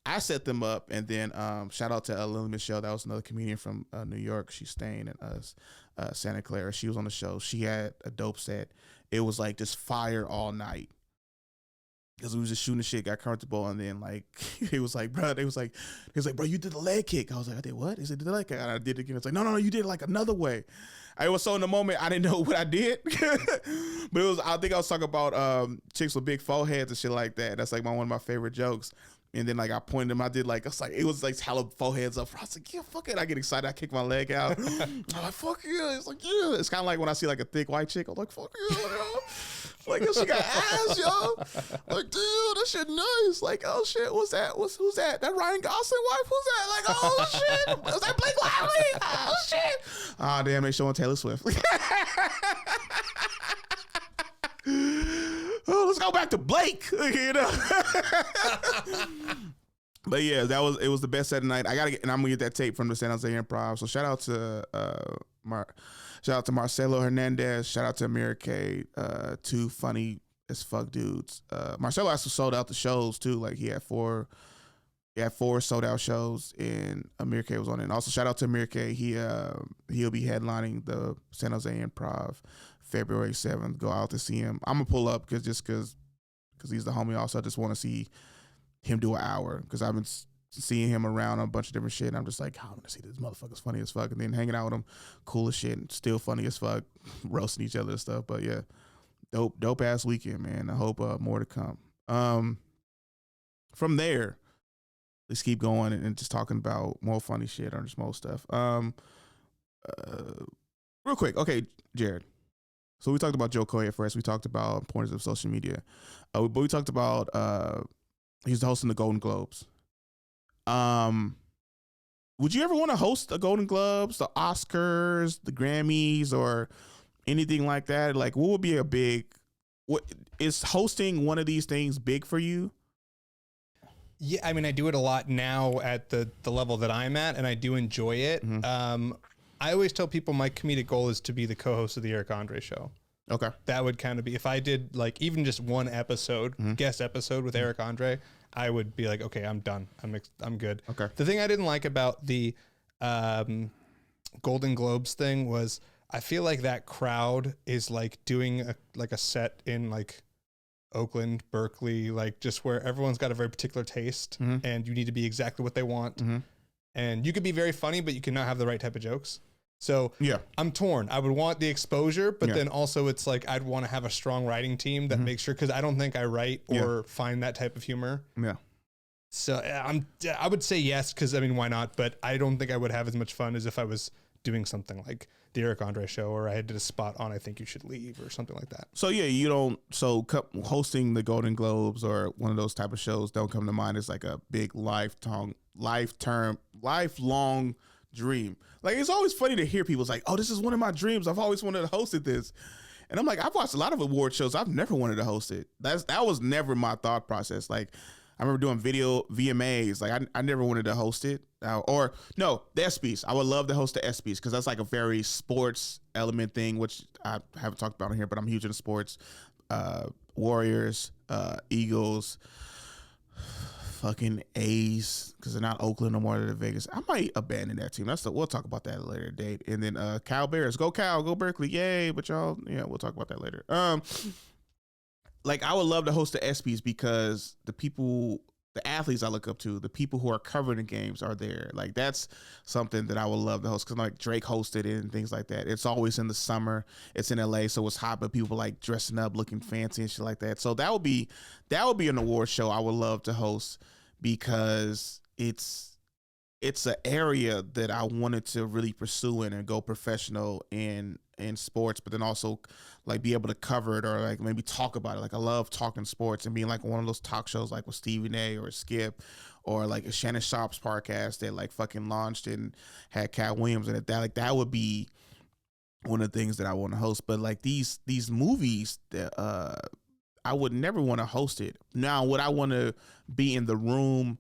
I set them up, and then shout out to Lily Michelle. That was another comedian from New York. She's staying in Santa Clara. She was on the show. She had a dope set. It was like just fire all night. Because we was just shooting the shit, got comfortable, and then like he was like, bro, bro, you did the leg kick. I was like, I did what? He said, did the leg kick? And I did it again. It's like, no, you did it like another way. I was so in the moment, I didn't know what I did. But I think I was talking about chicks with big foreheads and shit like that. That's like one of my favorite jokes. And then like I pointed them, I did like, it was like hella foreheads up. I was like, yeah, fuck it. I get excited. I kick my leg out. I'm like, fuck yeah. It's like, yeah. It's kind of like when I see like a thick white chick, I'm like, fuck yeah. Like, yo, she got ass, yo. Like, dude, that shit nice. Like, oh shit, what's that? Who's that? That Ryan Gosling wife? Who's that? Like, oh shit. Was that Blake Lively? Oh shit. Oh damn, they showing Taylor Swift. Oh, let's go back to Blake. You know. But yeah, it was the best set of the night. And I'm gonna get that tape from the San Jose Improv. So shout out to Marcello Hernandez. Shout out to Amir K. Two funny as fuck dudes. Marcello also sold out the shows too. Like he had four sold out shows, and Amir K was on it. And also shout out to Amir K. He'll be headlining the San Jose Improv February 7th. Go out to see him. I'm gonna pull up because he's the homie. Also, I just want to see him do an hour because I've been seeing him around on a bunch of different shit. And I'm just like, I want to see this motherfucker's funny as fuck. And then hanging out with him, cool as shit, and still funny as fuck, roasting each other and stuff. But yeah, dope ass weekend, man. I hope more to come. From there, let's keep going and just talking about more funny shit or just more stuff. Real quick, okay, Jared. So we talked about Jo Koy at first. We talked about importance of social media. But we talked about he's hosting the Golden Globes. Would you ever want to host the Golden Globes, the Oscars, the Grammys, or anything like that? Like, what would be what is hosting one of these things big for you? Yeah, I mean, I do it a lot now at the level that I'm at, and I do enjoy it. Mm-hmm. I always tell people my comedic goal is to be the co-host of the Eric Andre show. Okay. That would kind of be, if I did like even just one episode, mm-hmm. guest episode with Eric Andre, I would be like, okay, I'm done. I'm good. Okay. The thing I didn't like about the Golden Globes thing was I feel like that crowd is like doing a set in like Oakland, Berkeley, like just where everyone's got a very particular taste, mm-hmm. and you need to be exactly what they want. Mm-hmm. and you could be very funny, but you cannot have the right type of jokes. So yeah, I'm torn. I would want the exposure, but then also it's like I'd want to have a strong writing team that makes sure, because I don't think I write or find that type of humor. Yeah. So I would say yes, because I mean, why not? But I don't think I would have as much fun as if I was doing something like the Eric Andre show, or I did a spot on I Think You Should Leave or something like that. So yeah, you don't. So hosting the Golden Globes or one of those type of shows don't come to mind as like a big lifelong dream. Like, it's always funny to hear people's like, oh, this is one of my dreams. I've always wanted to host this. And I'm like, I've watched a lot of award shows. I've never wanted to host it. That was never my thought process. Like, I remember doing video VMAs. Like, I never wanted to host it. Or no, the ESPYs. I would love to host the ESPYs because that's like a very sports element thing, which I haven't talked about on here, but I'm huge into sports. Warriors, Eagles, fucking A's, because they're not Oakland no more, they're Vegas. I might abandon that team. We'll talk about that at a later date. And then Cal Bears, go Cal, go Berkeley, yay! But y'all, yeah, we'll talk about that later. Like, I would love to host the ESPYs because the athletes I look up to, the people who are covering the games are there. Like, that's something that I would love to host, because like Drake hosted it and things like that. It's always in the summer. It's in LA, so it's hot, but people like dressing up, looking fancy and shit like that. So that would be an award show I would love to host, because it's an area that I wanted to really pursue and go professional in sports, but then also like be able to cover it or like maybe talk about it. Like, I love talking sports and being like one of those talk shows like with Stephen A or Skip, or like a Shannon Sharp's podcast that like fucking launched and had Cat Williams in it. That would be one of the things that I want to host. But like these movies that I would never want to host it. Now, would I want to be in the room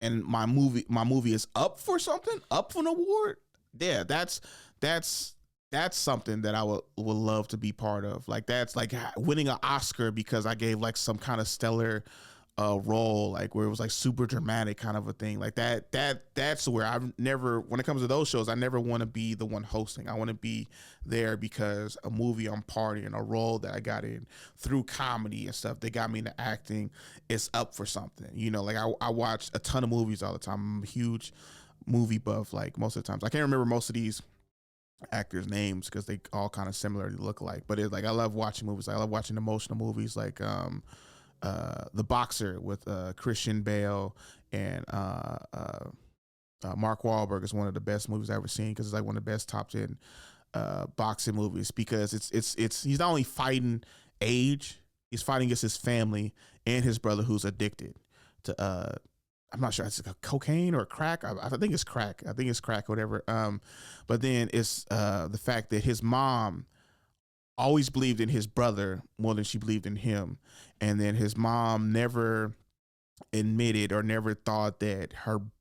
and my movie is up for something, up for an award? Yeah, that's something that I would love to be part of. Like, that's like winning an Oscar because I gave like some kind of stellar role, like where it was like super dramatic kind of a thing. Like that's where I've never, when it comes to those shows, I never want to be the one hosting. I want to be there because a movie I'm partying, a role that I got in through comedy and stuff that got me into acting is up for something. You know, like I watch a ton of movies all the time. I'm a huge movie buff. Like, most of the times I can't remember most of these actors' names because they all kind of similarly look alike. But it's like, I love watching movies. I love watching emotional movies like The Boxer with Christian Bale and Mark Wahlberg is one of the best movies I've ever seen, because it's like one of the best top 10 boxing movies, because it's he's not only fighting age, he's fighting against his family and his brother who's addicted to I'm not sure, it's cocaine or crack. I think it's crack. I think it's crack, whatever. But then it's the fact that his mom always believed in his brother more than she believed in him. And then his mom never admitted or never thought that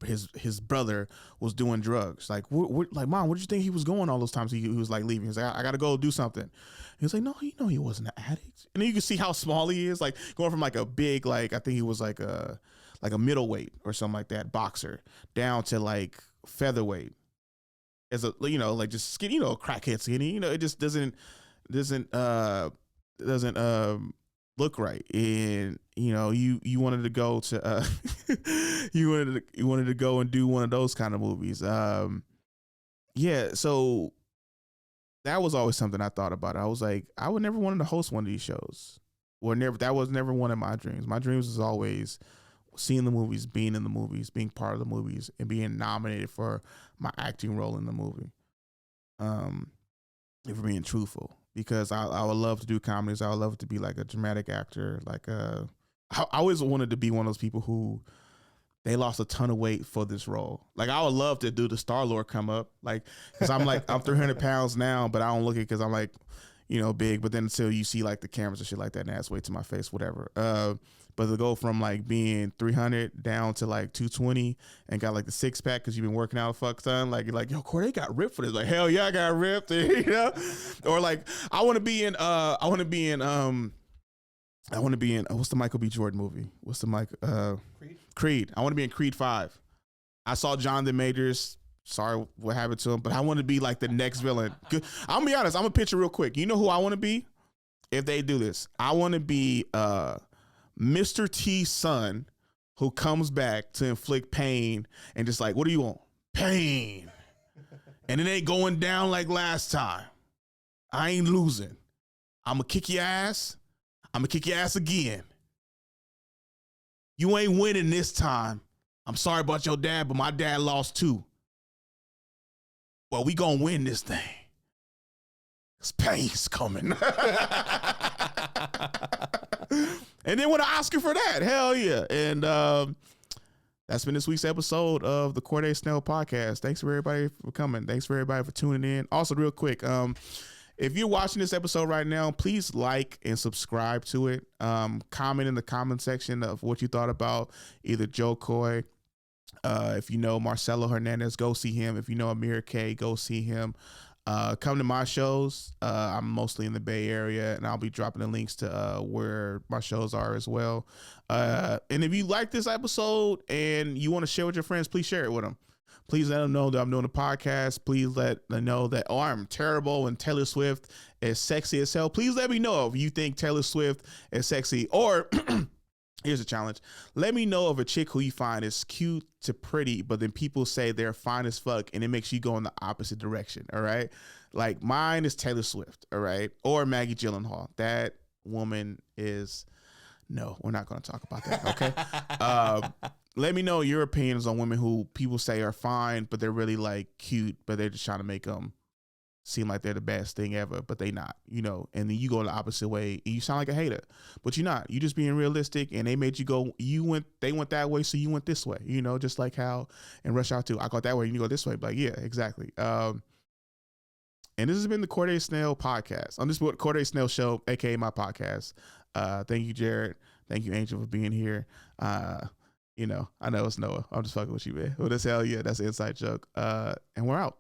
his brother was doing drugs. Like, like, Mom, what did you think he was going all those times he was like leaving? He's like, I got to go do something. He was like, no, he wasn't an addict. And then you can see how small he is, like going from like a big, like, I think he was like a middleweight or something like that boxer down to like featherweight as a, you know, like just skinny, you know, crackhead skinny, you know, it just doesn't look right. And you know, you wanted to go to you wanted to go and do one of those kind of movies. Yeah, so that was always something I thought about. I was like, I would never wanted to host one of these shows. That was never one of my dreams. My dreams was always seeing the movies, being in the movies, being part of the movies, and being nominated for my acting role in the movie. If we're being truthful, because I would love to do comedies. I would love to be like a dramatic actor. Like I always wanted to be one of those people who they lost a ton of weight for this role. Like, I would love to do the Star-Lord come up, like, because I'm 300 pounds now, but I don't look it because I'm like, you know, big. But then until you see like the cameras and shit like that, and that's way to my face, whatever. But to go from like being 300 down to like 220 and got like the six pack because you've been working out a fuck ton, like, you're like, yo, Corde got ripped for this. Like, hell yeah, I got ripped, you know? Or like, I want to be in what's the Michael B. Jordan movie? What's the Creed. I want to be in Creed 5. I saw Jonathan Majors. Sorry what happened to him, but I want to be like the next villain. I'm gonna be honest. I'm gonna picture real quick. You know who I want to be if they do this? I want to be Mr. T's son, who comes back to inflict pain and just like, what do you want? Pain. And it ain't going down like last time. I ain't losing. I'm going to kick your ass. I'm going to kick your ass again. You ain't winning this time. I'm sorry about your dad, but my dad lost too. Well, we going to win this thing. This pain's coming. And then win an Oscar for that. Hell yeah. And that's been this week's episode of the Corde Snell podcast. Thanks for everybody for coming. Thanks for everybody for tuning in. Also, real quick, if you're watching this episode right now, please like and subscribe to it. Comment in the comment section of what you thought about either Jo Koy. If you know Marcello Hernandez, go see him. If you know Amir K, go see him. Come to my shows. I'm mostly in the Bay Area, and I'll be dropping the links to where my shows are as well. And if you like this episode and you want to share with your friends, please share it with them. Please let them know that I'm doing a podcast. Please let them know that, oh, I'm terrible and Taylor Swift is sexy as hell. Please let me know if you think Taylor Swift is sexy. Or here's a challenge. Let me know of a chick who you find is cute to pretty, but then people say they're fine as fuck, and it makes you go in the opposite direction, all right? Like, mine is Taylor Swift, all right? Or Maggie Gyllenhaal. That woman is... No, we're not going to talk about that, okay? Let me know your opinions on women who people say are fine, but they're really, like, cute, but they're just trying to make them seem like they're the best thing ever, but they not, you know, and then you go the opposite way and you sound like a hater, but you're not. You just being realistic, and they made you go, they went that way, so you went this way, you know, just like how in Rush Hour 2, I got that way and you go this way, but yeah, exactly. And this has been the Corde Snell podcast. On this Corde Snell show, aka my podcast. Thank you, Jared. Thank you, Angel, for being here. You know, I know it's Noah. I'm just fucking with you, man. Well, that's hell yeah, that's an inside joke. And we're out.